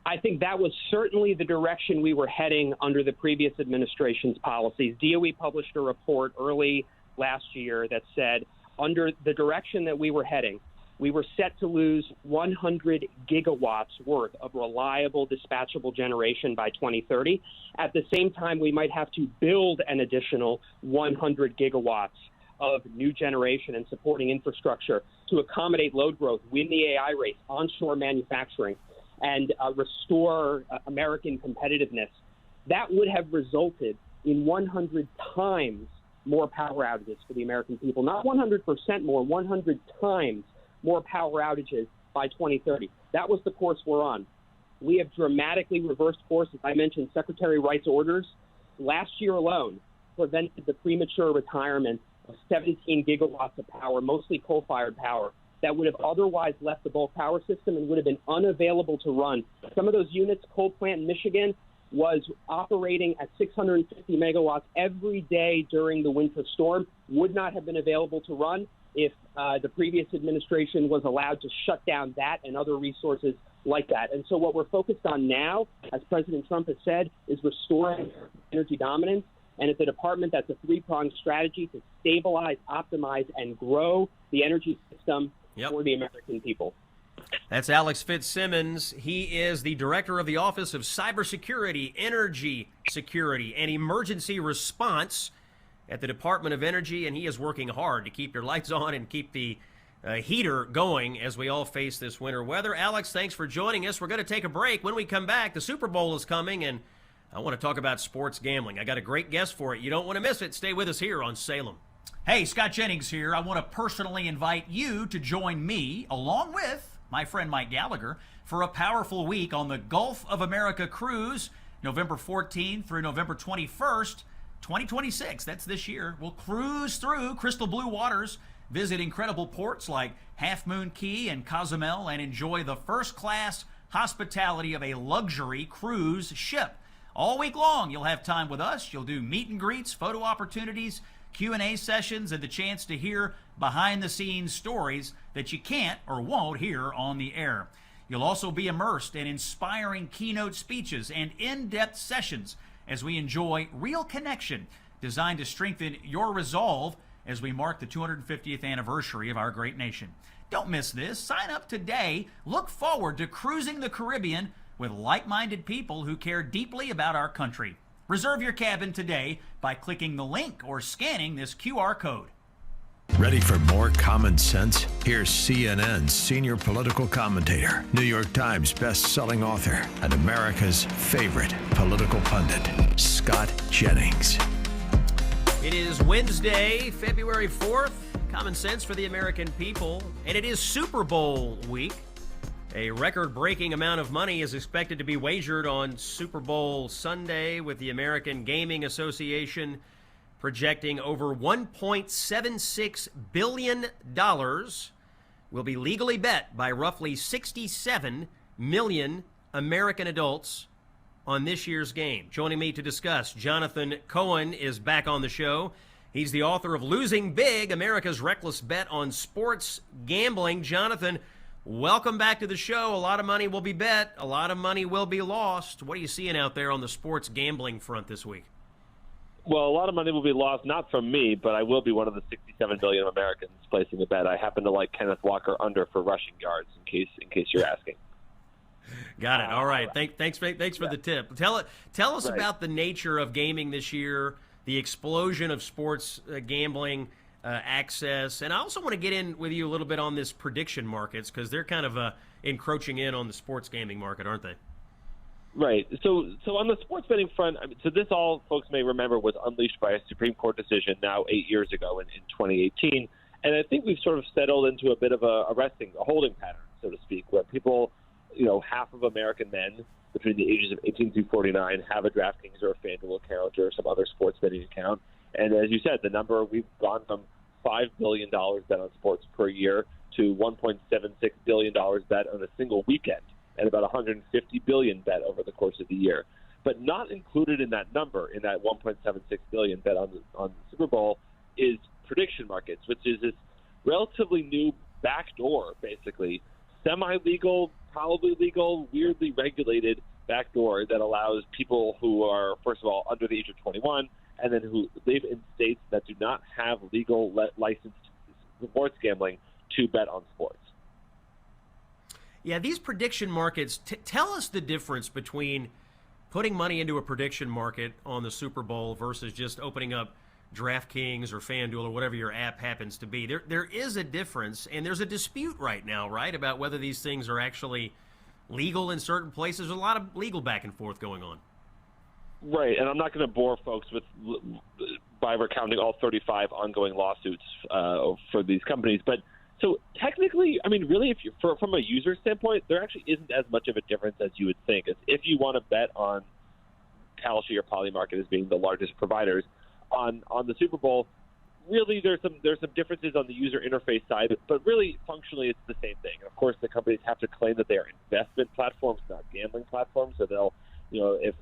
P: I think that was certainly the direction we were heading under the previous administration's policies. DOE published a report early last year that said under the direction that we were heading, we were set to lose 100 gigawatts worth of reliable dispatchable generation by 2030. At the same time, we might have to build an additional 100 gigawatts of new generation and supporting infrastructure to accommodate load growth, win the AI race, onshore manufacturing, and restore American competitiveness. That would have resulted in 100 times more power outages for the American people. Not 100% more, 100 times more power outages by 2030. That was the course we're on. We have dramatically reversed course. As I mentioned, Secretary Wright's orders last year alone prevented the premature retirement of 17 gigawatts of power, mostly coal-fired power, that would have otherwise left the bulk power system and would have been unavailable to run. Some of those units, coal plant in Michigan, was operating at 650 megawatts every day during the winter storm, would not have been available to run if the previous administration was allowed to shut down that and other resources like that. And so what we're focused on now, as President Trump has said, is restoring energy dominance. And it's a department that's a three-pronged strategy to stabilize, optimize, and grow the energy system for the American people.
B: That's Alex Fitzsimmons. He is the director of the Office of Cybersecurity, Energy Security, and Emergency Response at the Department of Energy, and he is working hard to keep your lights on and keep the heater going as we all face this winter weather. Alex, thanks for joining us. We're going to take a break. When we come back, the Super Bowl is coming, and I want to talk about sports gambling. I got a great guest for it. You don't want to miss it. Stay with us here on Salem.
J: Hey, Scott Jennings here. I want to personally invite you to join me, along with my friend Mike Gallagher, for a powerful week on the Gulf of America cruise, November 14th through November 21st, 2026. That's this year. We'll cruise through crystal blue waters, visit incredible ports like Half Moon Cay and Cozumel, and enjoy the first-class hospitality of a luxury cruise ship. All week long, you'll have time with us. You'll do meet and greets, photo opportunities, Q&A sessions, and the chance to hear behind-the-scenes stories that you can't or won't hear on the air. You'll also be immersed in inspiring keynote speeches and in-depth sessions as we enjoy real connection designed to strengthen your resolve as we mark the 250th anniversary of our great nation. Don't miss this. Sign up today. Look forward to cruising the Caribbean with like-minded people who care deeply about our country. Reserve your cabin today by clicking the link or scanning this QR code.
Q: Ready for more common sense? Here's CNN's senior political commentator, New York Times best-selling author, and America's favorite political pundit, Scott Jennings.
B: It is Wednesday, February 4th, Common Sense for the American people, and it is Super Bowl week. A record-breaking amount of money is expected to be wagered on Super Bowl Sunday, with the American Gaming Association projecting over $1.76 billion will be legally bet by roughly 67 million American adults on this year's game. Joining me to discuss, Jonathan Cohen is back on the show. He's the author of Losing Big, America's Reckless Bet on Sports Gambling. Jonathan, welcome back to the show. A lot of money will be bet. A lot of money will be lost. What are you seeing out there on the sports gambling front this week?
R: Well, a lot of money will be lost, not from me, but I will be one of the 67 million Americans placing a bet. I happen to like Kenneth Walker under for rushing yards, in case you're asking.
B: Got it. All right. Thanks for the tip. Tell us about the nature of gaming this year, the explosion of sports gambling access, and I also want to get in with you a little bit on this prediction markets, because they're kind of encroaching in on the sports gaming market, aren't they?
R: Right. So on the sports betting front, so this, all folks may remember, was unleashed by a Supreme Court decision now 8 years ago in 2018. And I think we've sort of settled into a bit of a holding pattern, so to speak, where people, half of American men between the ages of 18 through 49 have a DraftKings or a FanDuel account or some other sports betting account. And as you said, the number, we've gone from $5 billion bet on sports per year to $1.76 billion bet on a single weekend, and about $150 billion bet over the course of the year. But not included in that number, in that $1.76 billion bet on the Super Bowl, is prediction markets, which is this relatively new backdoor, basically, semi-legal, probably legal, weirdly regulated backdoor that allows people who are, first of all, under the age of 21, and then who live in states that do not have legal licensed sports gambling to bet on sports.
B: Yeah, these prediction markets, tell us the difference between putting money into a prediction market on the Super Bowl versus just opening up DraftKings or FanDuel or whatever your app happens to be. There is a difference, and there's a dispute right now, right, about whether these things are actually legal in certain places. There's a lot of legal back and forth going on.
R: Right, and I'm not going to bore folks by recounting all 35 ongoing lawsuits for these companies, but so technically, I mean, really, from a user standpoint, there actually isn't as much of a difference as you would think. If you want to bet on Kalshi or Polymarket as being the largest providers on the Super Bowl, really there's some differences on the user interface side, but really functionally it's the same thing. Of course, the companies have to claim that they are investment platforms, not gambling platforms. So they'll, if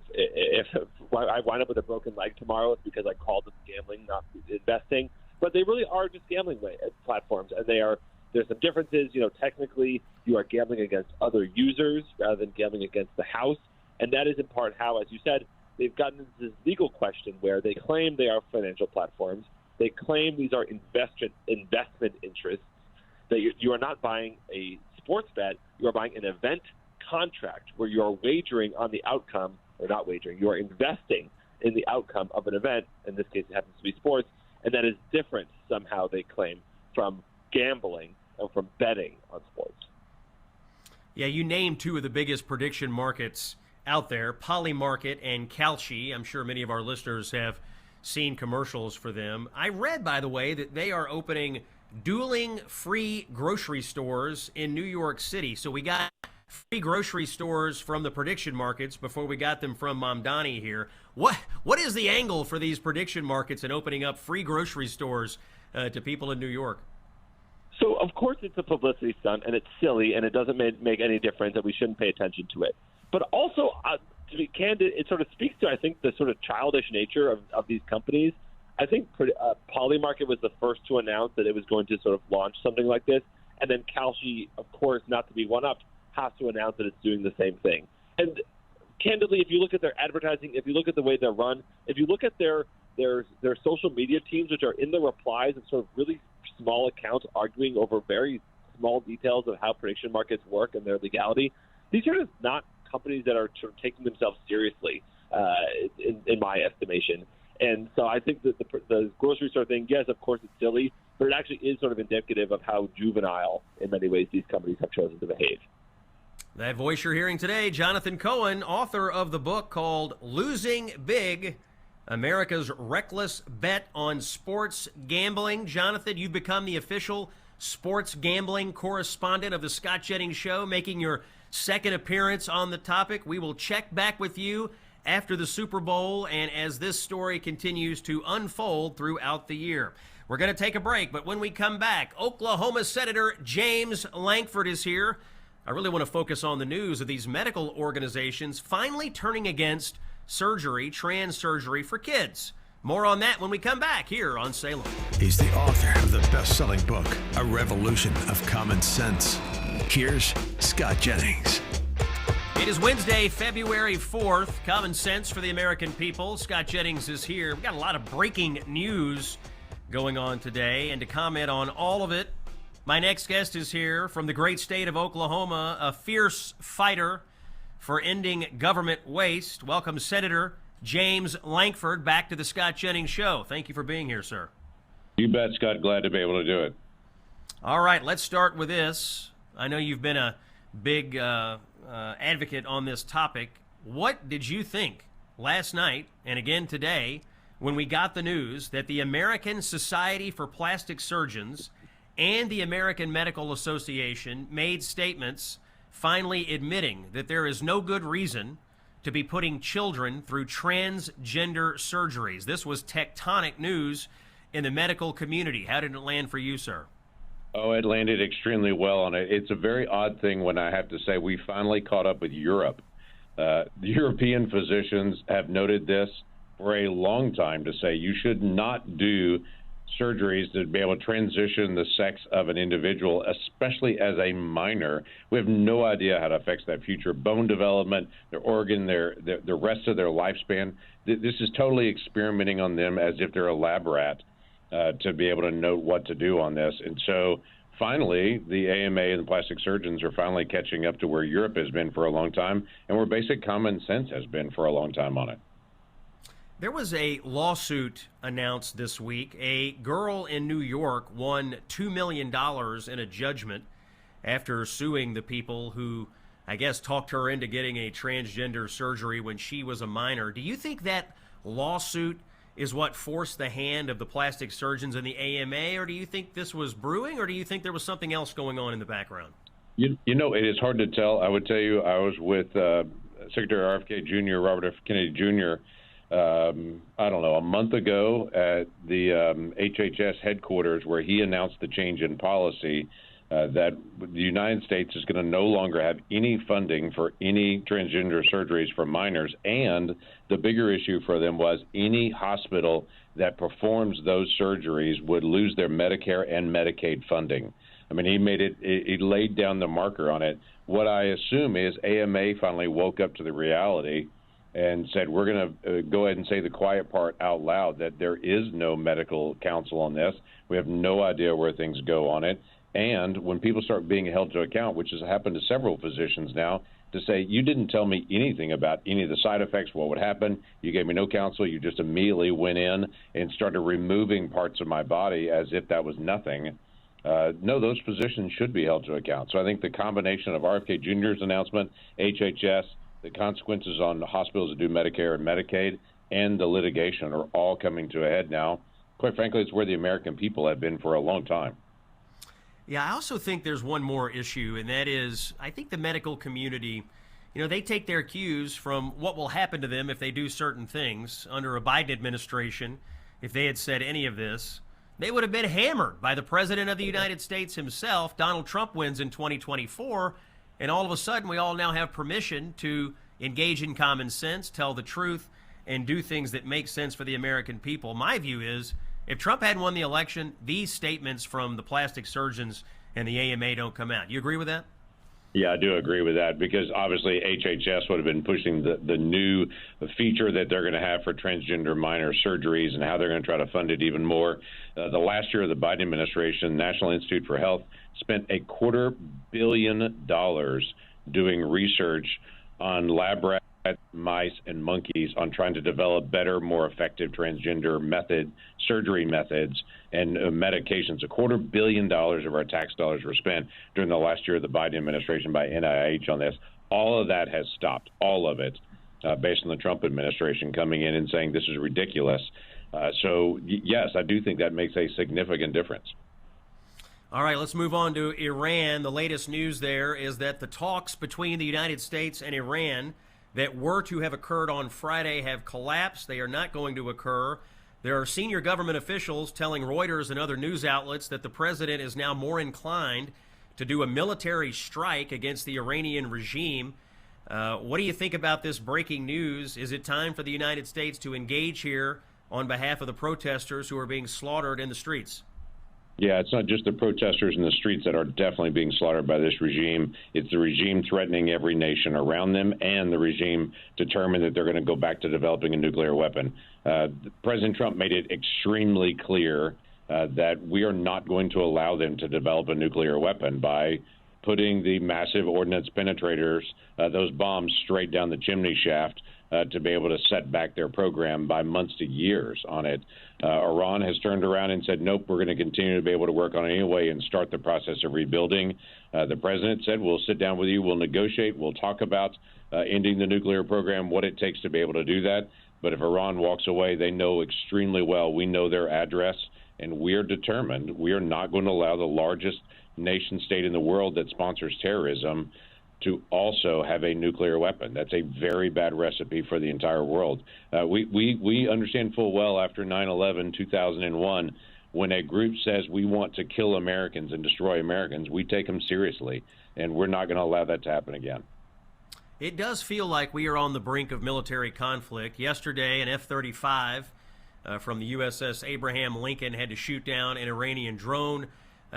R: I wind up with a broken leg tomorrow, it's because I called them gambling, not investing. But they really are just gambling platforms, and there's some differences. Technically, you are gambling against other users rather than gambling against the house, and that is in part how, as you said, they've gotten into this legal question where they claim they are financial platforms. They claim these are investment interests, that you are not buying a sports bet, you are buying an event contract where you are wagering on the outcome, or not wagering, you are investing in the outcome of an event. In this case, it happens to be sports, and that is different somehow, they claim, from gambling and from betting on sports.
B: Yeah, you named two of the biggest prediction markets out there, Polymarket and Kalshi. I'm sure many of our listeners have seen commercials for them. I read, by the way, that they are opening dueling free grocery stores in New York City. So we got free grocery stores from the prediction markets before we got them from Mamdani here. What is the angle for these prediction markets and opening up free grocery stores to people in New York?
R: So, of course, it's a publicity stunt, and it's silly, and it doesn't make any difference, and we shouldn't pay attention to it. But also, to be candid, it sort of speaks to, I think, the sort of childish nature of these companies. I think Polymarket was the first to announce that it was going to sort of launch something like this, and then Kalshi, of course, not to be one-upped, has to announce that it's doing the same thing. And candidly, if you look at their advertising, if you look at the way they're run, if you look at their social media teams, which are in the replies of sort of really small accounts arguing over very small details of how prediction markets work and their legality, these are just not companies that are sort of taking themselves seriously, in my estimation. And so I think that the grocery store thing, yes, of course it's silly, but it actually is sort of indicative of how juvenile, in many ways, these companies have chosen to behave.
B: That voice you're hearing today, Jonathan Cohen, author of the book called Losing Big, America's Reckless Bet on Sports Gambling. Jonathan, you've become the official sports gambling correspondent of the Scott Jennings Show, making your second appearance on the topic. We will check back with you after the Super Bowl and as this story continues to unfold throughout the year. We're going to take a break, but when we come back, Oklahoma Senator James Lankford is here. I really want to focus on the news of these medical organizations finally turning against surgery, trans surgery for kids. More on that when we come back here on Salem.
Q: He's the author of the best-selling book, A Revolution of Common Sense. Here's Scott Jennings.
B: It is Wednesday, February 4th. Common sense for the American people. Scott Jennings is here. We've got a lot of breaking news going on today, and to comment on all of it, my next guest is here from the great state of Oklahoma, a fierce fighter for ending government waste. Welcome, Senator James Lankford, back to the Scott Jennings Show. Thank you for being here, sir.
S: You bet, Scott. Glad to be able to do it.
B: All right, let's start with this. I know you've been a big advocate on this topic. What did you think last night and again today when we got the news that the American Society for Plastic Surgeons and the American Medical Association made statements finally admitting that there is no good reason to be putting children through transgender surgeries? This was tectonic news in the medical community. How did it land for you, sir?
S: Oh, it landed extremely well, and it's a very odd thing when I have to say we finally caught up with Europe. The European physicians have noted this for a long time to say you should not do surgeries to be able to transition the sex of an individual, especially as a minor. We have no idea how it affects that future bone development, their organ, the rest of their lifespan. This is totally experimenting on them as if they're a lab rat to be able to know what to do on this. And so finally, the AMA and the plastic surgeons are finally catching up to where Europe has been for a long time and where basic common sense has been for a long time on it.
B: There was a lawsuit announced this week. A girl in New York won $2 million in a judgment after suing the people who, I guess, talked her into getting a transgender surgery when she was a minor. Do you think that lawsuit is what forced the hand of the plastic surgeons and the AMA, or do you think this was brewing, or do you think there was something else going on in the background?
S: You know, it is hard to tell. I would tell you I was with Secretary RFK Jr., Robert F. Kennedy Jr., I don't know, a month ago at the HHS headquarters, where he announced the change in policy that the United States is going to no longer have any funding for any transgender surgeries for minors. And the bigger issue for them was any hospital that performs those surgeries would lose their Medicare and Medicaid funding. I mean, he laid down the marker on it. What I assume is AMA finally woke up to the reality and said, we're going to go ahead and say the quiet part out loud, that there is no medical counsel on this. We have no idea where things go on it. And when people start being held to account, which has happened to several physicians now, to say, you didn't tell me anything about any of the side effects, what would happen. You gave me no counsel. You just immediately went in and started removing parts of my body as if that was nothing. No, those physicians should be held to account. So I think the combination of RFK Jr.'s announcement, HHS, the consequences on the hospitals that do Medicare and Medicaid, and the litigation are all coming to a head now. Quite frankly, it's where the American people have been for a long time.
B: Yeah, I also think there's one more issue, and that is, I think the medical community, they take their cues from what will happen to them if they do certain things. Under a Biden administration, if they had said any of this, they would have been hammered by the President of the United States himself. Donald Trump wins in 2024, and all of a sudden we all now have permission to engage in common sense, tell the truth, and do things that make sense for the American people. My view is, if Trump hadn't won the election, these statements from the plastic surgeons and the AMA don't come out. You agree with that?
S: Yeah, I do agree with that, because obviously HHS would have been pushing the new feature that they're going to have for transgender minor surgeries and how they're going to try to fund it even more. The last year of the Biden administration, National Institute for Health spent $250 million doing research on lab rats, mice, and monkeys on trying to develop better, more effective transgender surgery methods and medications. $250 million of our tax dollars were spent during the last year of the Biden administration by NIH on this. All of that has stopped, all of it, based on the Trump administration coming in and saying this is ridiculous. So, yes, I do think that makes a significant difference.
B: All right, let's move on to Iran. The latest news there is that the talks between the United States and Iran that were to have occurred on Friday have collapsed. They are not going to occur. There are senior government officials telling Reuters and other news outlets that the president is now more inclined to do a military strike against the Iranian regime. What do you think about this breaking news? Is it time for the United States to engage here on behalf of the protesters who are being slaughtered in the streets?
S: Yeah, it's not just the protesters in the streets that are definitely being slaughtered by this regime. It's the regime threatening every nation around them, and the regime determined that they're going to go back to developing a nuclear weapon. President Trump made it extremely clear that we are not going to allow them to develop a nuclear weapon by putting the massive ordnance penetrators, those bombs, straight down the chimney shaft to be able to set back their program by months to years on it. Iran has turned around and said, nope, we're going to continue to be able to work on it anyway and start the process of rebuilding. The president said, we'll sit down with you, we'll negotiate, we'll talk about ending the nuclear program, what it takes to be able to do that. But if Iran walks away, they know extremely well, we know their address, and we're determined. We are not going to allow the largest nation state in the world that sponsors terrorism to also have a nuclear weapon. That's a very bad recipe for the entire world. We understand full well after 9/11, 2001, when a group says we want to kill Americans and destroy Americans, we take them seriously, and we're not going to allow that to happen again.
B: It does feel like we are on the brink of military conflict. Yesterday, an F-35 from the USS Abraham Lincoln had to shoot down an Iranian drone.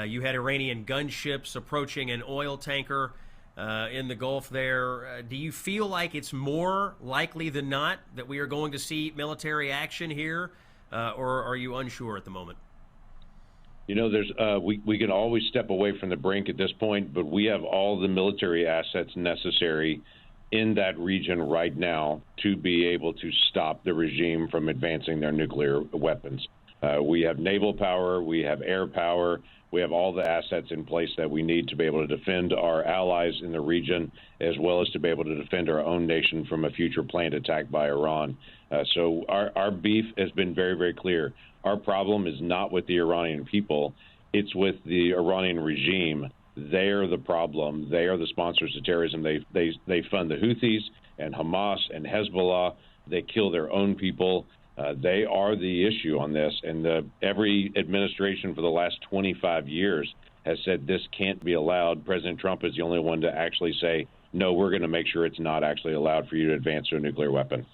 B: You had Iranian gunships approaching an oil tanker in the Gulf there. Do you feel like it's more likely than not that we are going to see military action here, or are you unsure at the moment?
S: You know, there's we can always step away from the brink at this point, but we have all the military assets necessary in that region right now to be able to stop the regime from advancing their nuclear weapons. We have naval power, we have air power, we have all the assets in place that we need to be able to defend our allies in the region, as well as to be able to defend our own nation from a future planned attack by Iran. So our beef has been very, very clear. Our problem is not with the Iranian people, it's with the Iranian regime. They are the problem. They are the sponsors of terrorism. They fund the Houthis and Hamas and Hezbollah. They kill their own people. They are the issue on this. And every administration for the last 25 years has said this can't be allowed. President Trump is the only one to actually say, no, we're going to make sure it's not actually allowed for you to advance to a nuclear weapon.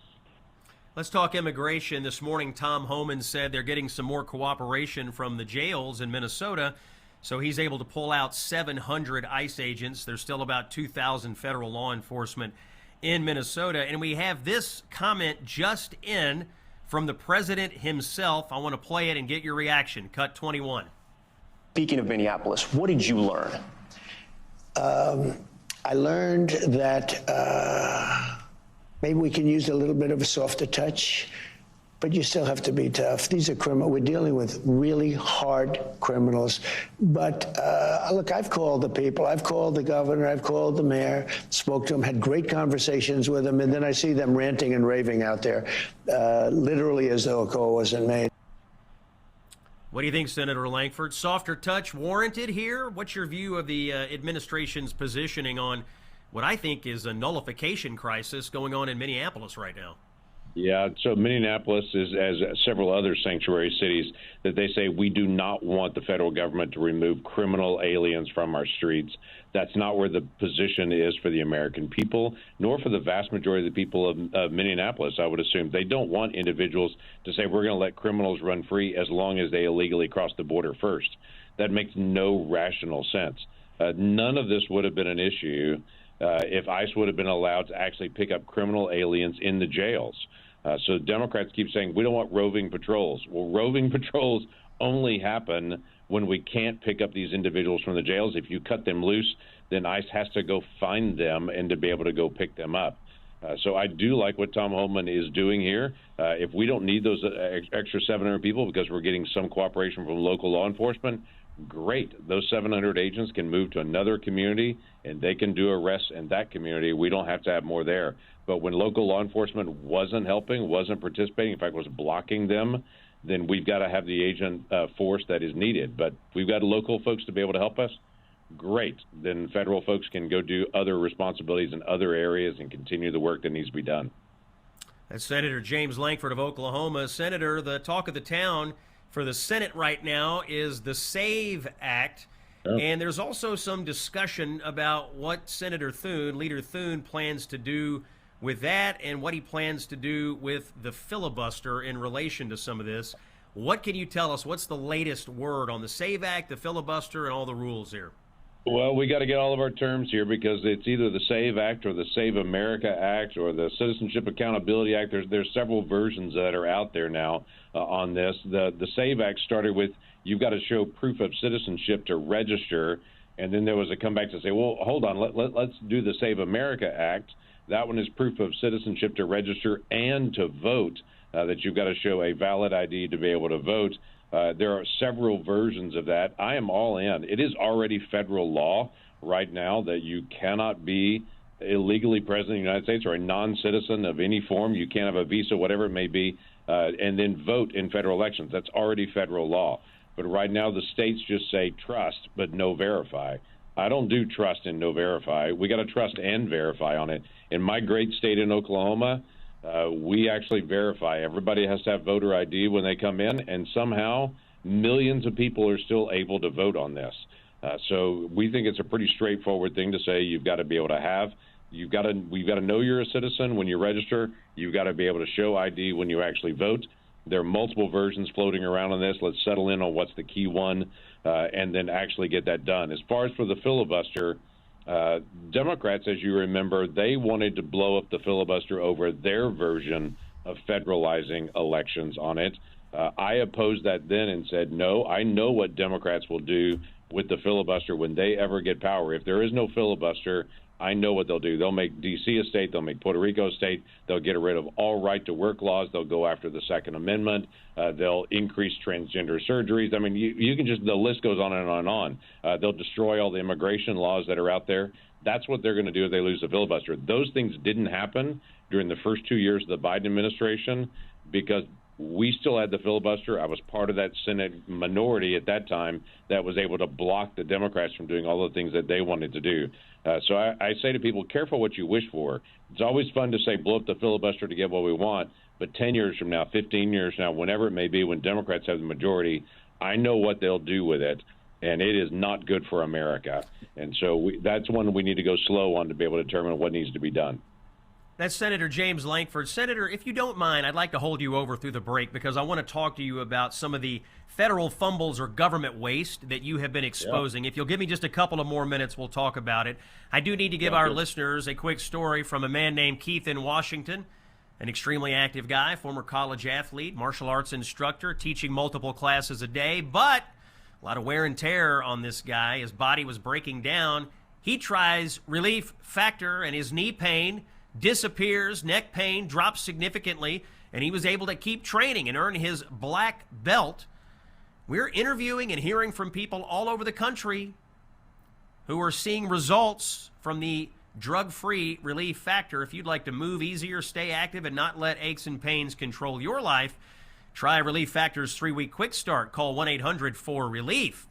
B: Let's talk immigration. This morning, Tom Homan said they're getting some more cooperation from the jails in Minnesota, so he's able to pull out 700 ICE agents. There's still about 2,000 federal law enforcement in Minnesota. And we have this comment just in from the president himself. I want to play it and get your reaction. Cut 21.
T: Speaking of Minneapolis, what did you learn?
U: I learned that maybe we can use a little bit of a softer touch, but you still have to be tough. These are criminals. We're dealing with really hard criminals. But look, I've called the people. I've called the governor. I've called the mayor, spoke to them, had great conversations with them, and then I see them ranting and raving out there, literally as though a call wasn't made.
B: What do you think, Senator Langford? Softer touch warranted here? What's your view of the administration's positioning on what I think is a nullification crisis going on in Minneapolis right now?
S: Yeah, so Minneapolis is, as several other sanctuary cities, that they say we do not want the federal government to remove criminal aliens from our streets. That's not where the position is for the American people, nor for the vast majority of the people of Minneapolis, I would assume. They don't want individuals to say we're going to let criminals run free as long as they illegally cross the border first. That makes no rational sense. None of this would have been an issue if ICE would have been allowed to actually pick up criminal aliens in the jails. So Democrats keep saying we don't want roving patrols. Well, roving patrols only happen when we can't pick up these individuals from the jails. If you cut them loose, then ICE has to go find them and to be able to go pick them up. So I do like what Tom Homan is doing here. If we don't need those extra 700 people because we're getting some cooperation from local law enforcement, great. Those 700 agents can move to another community and they can do arrests in that community. We don't have to have more there. But when local law enforcement wasn't helping, wasn't participating, in fact, was blocking them, then we've got to have the agent force that is needed. But we've got local folks to be able to help us. Great. Then federal folks can go do other responsibilities in other areas and continue the work that needs to be done.
B: That's Senator James Langford of Oklahoma. Senator, the talk of the town for the Senate right now is the SAVE Act. Oh. And there's also some discussion about what Senator Thune, Leader Thune, plans to do with that and what he plans to do with the filibuster in relation to some of this. What can you tell us? What's the latest word on the SAVE Act, the filibuster, and all the rules here?
S: Well, we got to get all of our terms here because it's either the SAVE Act or the Save America Act or the Citizenship Accountability Act. There's several versions that are out there now on this. The SAVE Act started with you've got to show proof of citizenship to register, and then there was a comeback to say, well, hold on, let's do the Save America Act. That one is proof of citizenship to register and to vote, that you've got to show a valid ID to be able to vote. There are several versions of that. I am all in. It is already federal law right now that you cannot be illegally present in the United States or a non-citizen of any form. You can't have a visa, whatever it may be, and then vote in federal elections. That's already federal law. But right now the states just say trust but no verify. I don't do trust and no verify. We got to trust and verify on it. In my great state in Oklahoma, we actually verify. Everybody has to have voter ID when they come in, and somehow millions of people are still able to vote on this. So we think it's a pretty straightforward thing to say you've got to be able to have. We've got to know you're a citizen when you register. You've got to be able to show ID when you actually vote. There are multiple versions floating around on this. Let's settle in on what's the key one and then actually get that done. As far as for the filibuster, Democrats, as you remember, they wanted to blow up the filibuster over their version of federalizing elections on it. I opposed that then and said, no, I know what Democrats will do with the filibuster when they ever get power. If there is no filibuster, I know what they'll do. They'll make D.C. a state. They'll make Puerto Rico a state. They'll get rid of all right-to-work laws. They'll go after the Second Amendment. They'll increase transgender surgeries. I mean, you can just, the list goes on and on and on. They'll destroy all the immigration laws that are out there. That's what they're going to do if they lose the filibuster. Those things didn't happen during the first 2 years of the Biden administration because we still had the filibuster. I was part of that Senate minority at that time that was able to block the Democrats from doing all the things that they wanted to do. So I say to people, careful what you wish for. It's always fun to say blow up the filibuster to get what we want, but 10 years from now, 15 years from now, whenever it may be, when Democrats have the majority, I know what they'll do with it, and it is not good for America. And so that's one we need to go slow on to be able to determine what needs to be done.
B: That's Senator James Lankford. Senator, if you don't mind, I'd like to hold you over through the break because I want to talk to you about some of the federal fumbles or government waste that you have been exposing. If you'll give me just a couple of more minutes, we'll talk about it. I do need to give our listeners a quick story from a man named Keith in Washington, an extremely active guy, former college athlete, martial arts instructor, teaching multiple classes a day, but a lot of wear and tear on this guy. His body was breaking down. He tries Relief Factor, and his knee pain disappears, neck pain drops significantly, and he was able to keep training and earn his black belt. We're interviewing and hearing from people all over the country who are seeing results from the drug-free Relief Factor. If you'd like to move easier, stay active, and not let aches and pains control your life, try Relief Factor's 3-week quick start. Call 1-800-4RELIEF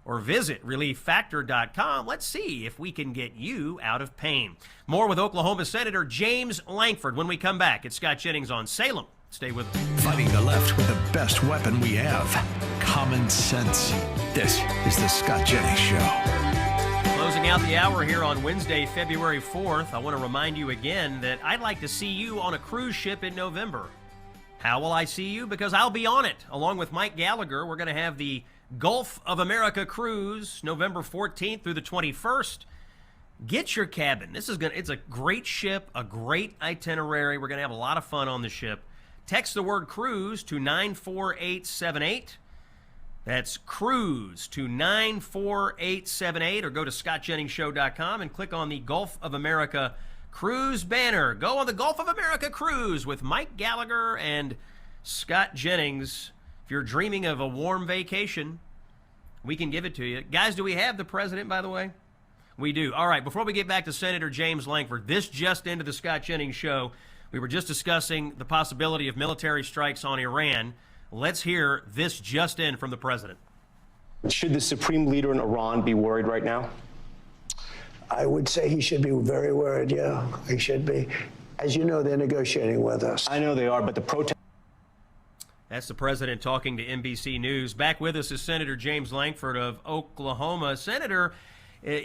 B: or visit relieffactor.com. Let's see if we can get you out of pain. More with Oklahoma Senator James Lankford when we come back. It's Scott Jennings on Salem. Stay with us.
Q: Fighting the left with the best weapon we have, common sense. This is the Scott Jennings Show.
B: Closing out the hour here on Wednesday, February 4th, I want to remind you again that I'd like to see you on a cruise ship in November. How will I see you? Because I'll be on it. Along with Mike Gallagher, we're going to have the Gulf of America cruise November 14th through the 21st. Get your cabin. It's a great ship, a great itinerary. We're going to have a lot of fun on the ship. Text the word cruise to 94878. That's cruise to 94878, or go to scottjenningsshow.com and click on the Gulf of America cruise banner. Go on the Gulf of America cruise with Mike Gallagher and Scott Jennings. If you're dreaming of a warm vacation, we can give it to you. Guys, do we have the president, by the way? We do. All right, before we get back to Senator James Lankford, this just into the Scott Jennings Show. We were just discussing the possibility of military strikes on Iran. Let's hear this just in from the president.
T: Should the supreme leader in Iran be worried right now?
U: I would say he should be very worried, yeah. He should be. As you know, they're negotiating with us.
T: I know they are, but the protest...
B: That's the president talking to NBC News. Back with us is Senator James Lankford of Oklahoma. Senator,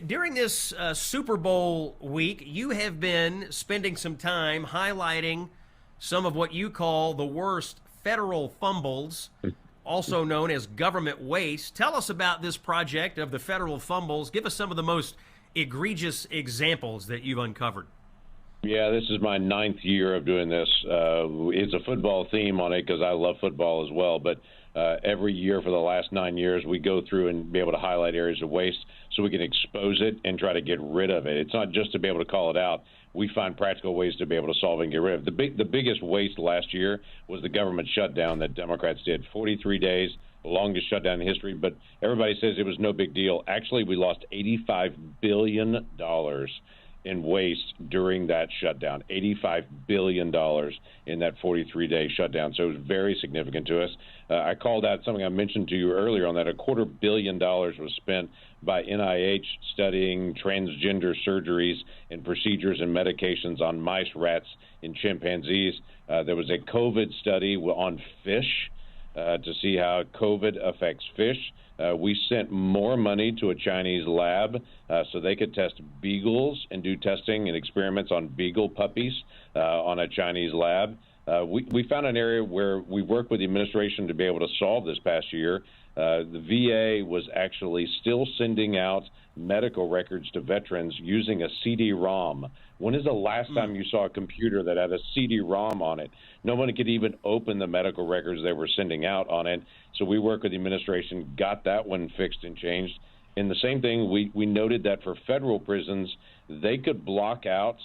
B: during this Super Bowl week, you have been spending some time highlighting some of what you call the worst federal fumbles, also known as government waste. Tell us about this project of the federal fumbles. Give us some of the most egregious examples that you've uncovered.
S: Yeah, this is my 9th year of doing this. It's a football theme on it because I love football as well. But every year for the last 9 years, we go through and be able to highlight areas of waste so we can expose it and try to get rid of it. It's not just to be able to call it out. We find practical ways to be able to solve and get rid of it. The biggest waste last year was the government shutdown that Democrats did. 43 days, the longest shutdown in history. But everybody says it was no big deal. Actually, we lost $85 billion in waste during that shutdown, $85 billion in that 43-day shutdown. So it was very significant to us. I called out something I mentioned to you earlier on that. $250 million was spent by NIH studying transgender surgeries and procedures and medications on mice, rats, and chimpanzees. There was a COVID study on fish to see how COVID affects fish. We sent more money to a Chinese lab so they could test beagles and do testing and experiments on beagle puppies on a Chinese lab. We found an area where we worked with the administration to be able to solve this past year. The VA was actually still sending out medical records to veterans using a CD-ROM. When is the last time you saw a computer that had a CD-ROM on it? No one could even open the medical records they were sending out on it. So we worked with the administration, got that one fixed and changed. And the same thing, we noted that for federal prisons, they could block out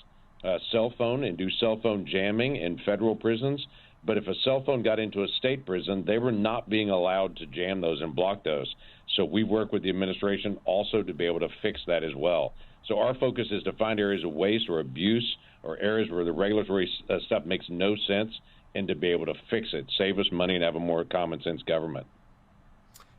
S: a cell phone and do cell phone jamming in federal prisons. But if a cell phone got into a state prison, they were not being allowed to jam those and block those. So we work with the administration also to be able to fix that as well. So our focus is to find areas of waste or abuse or areas where the regulatory stuff makes no sense and to be able to fix it, save us money, and have a more common sense government.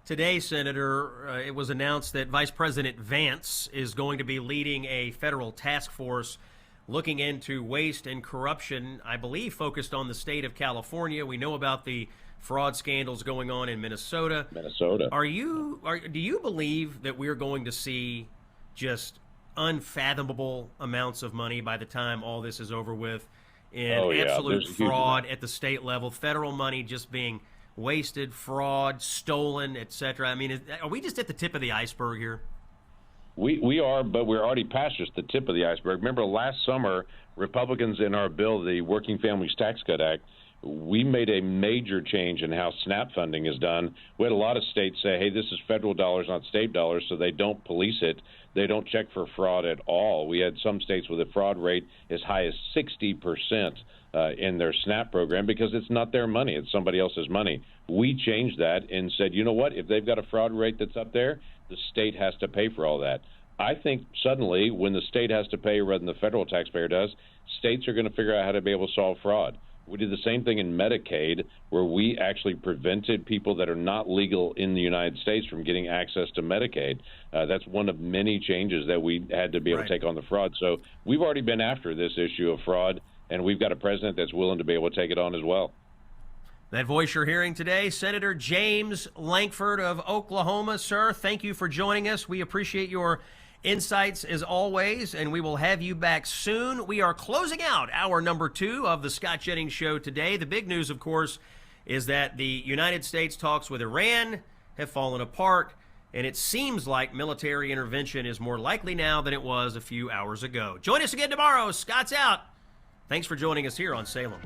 B: Today, Senator, it was announced that Vice President Vance is going to be leading a federal task force looking into waste and corruption, I believe focused on the state of California. We know about the fraud scandals going on in Minnesota. Do you believe that we're going to see just unfathomable amounts of money by the time all this is over with in absolute fraud at the state level, federal money just being wasted, fraud, stolen, etc.? I mean, are we just at the tip of the iceberg here?
S: We are, but we're already past just the tip of the iceberg. Remember last summer, Republicans in our bill, the Working Families Tax Cut Act, we made a major change in how SNAP funding is done. We had a lot of states say, hey, this is federal dollars, not state dollars, so they don't police it. They don't check for fraud at all. We had some states with a fraud rate as high as 60% in their SNAP program because it's not their money. It's somebody else's money. We changed that and said, you know what? If they've got a fraud rate that's up there, the state has to pay for all that. I think suddenly when the state has to pay rather than the federal taxpayer does, states are going to figure out how to be able to solve fraud. We did the same thing in Medicaid, where we actually prevented people that are not legal in the United States from getting access to Medicaid. That's one of many changes that we had to be able to take on the fraud. So we've already been after this issue of fraud, and we've got a president that's willing to be able to take it on as well.
B: That voice you're hearing today, Senator James Lankford of Oklahoma. Sir, thank you for joining us. We appreciate your insights as always, and we will have you back soon. We are closing out hour number 2 of the Scott Jennings Show today. The big news, of course, is that the United States talks with Iran have fallen apart, and it seems like military intervention is more likely now than it was a few hours ago. Join us again tomorrow. Scott's out. Thanks for joining us here on Salem.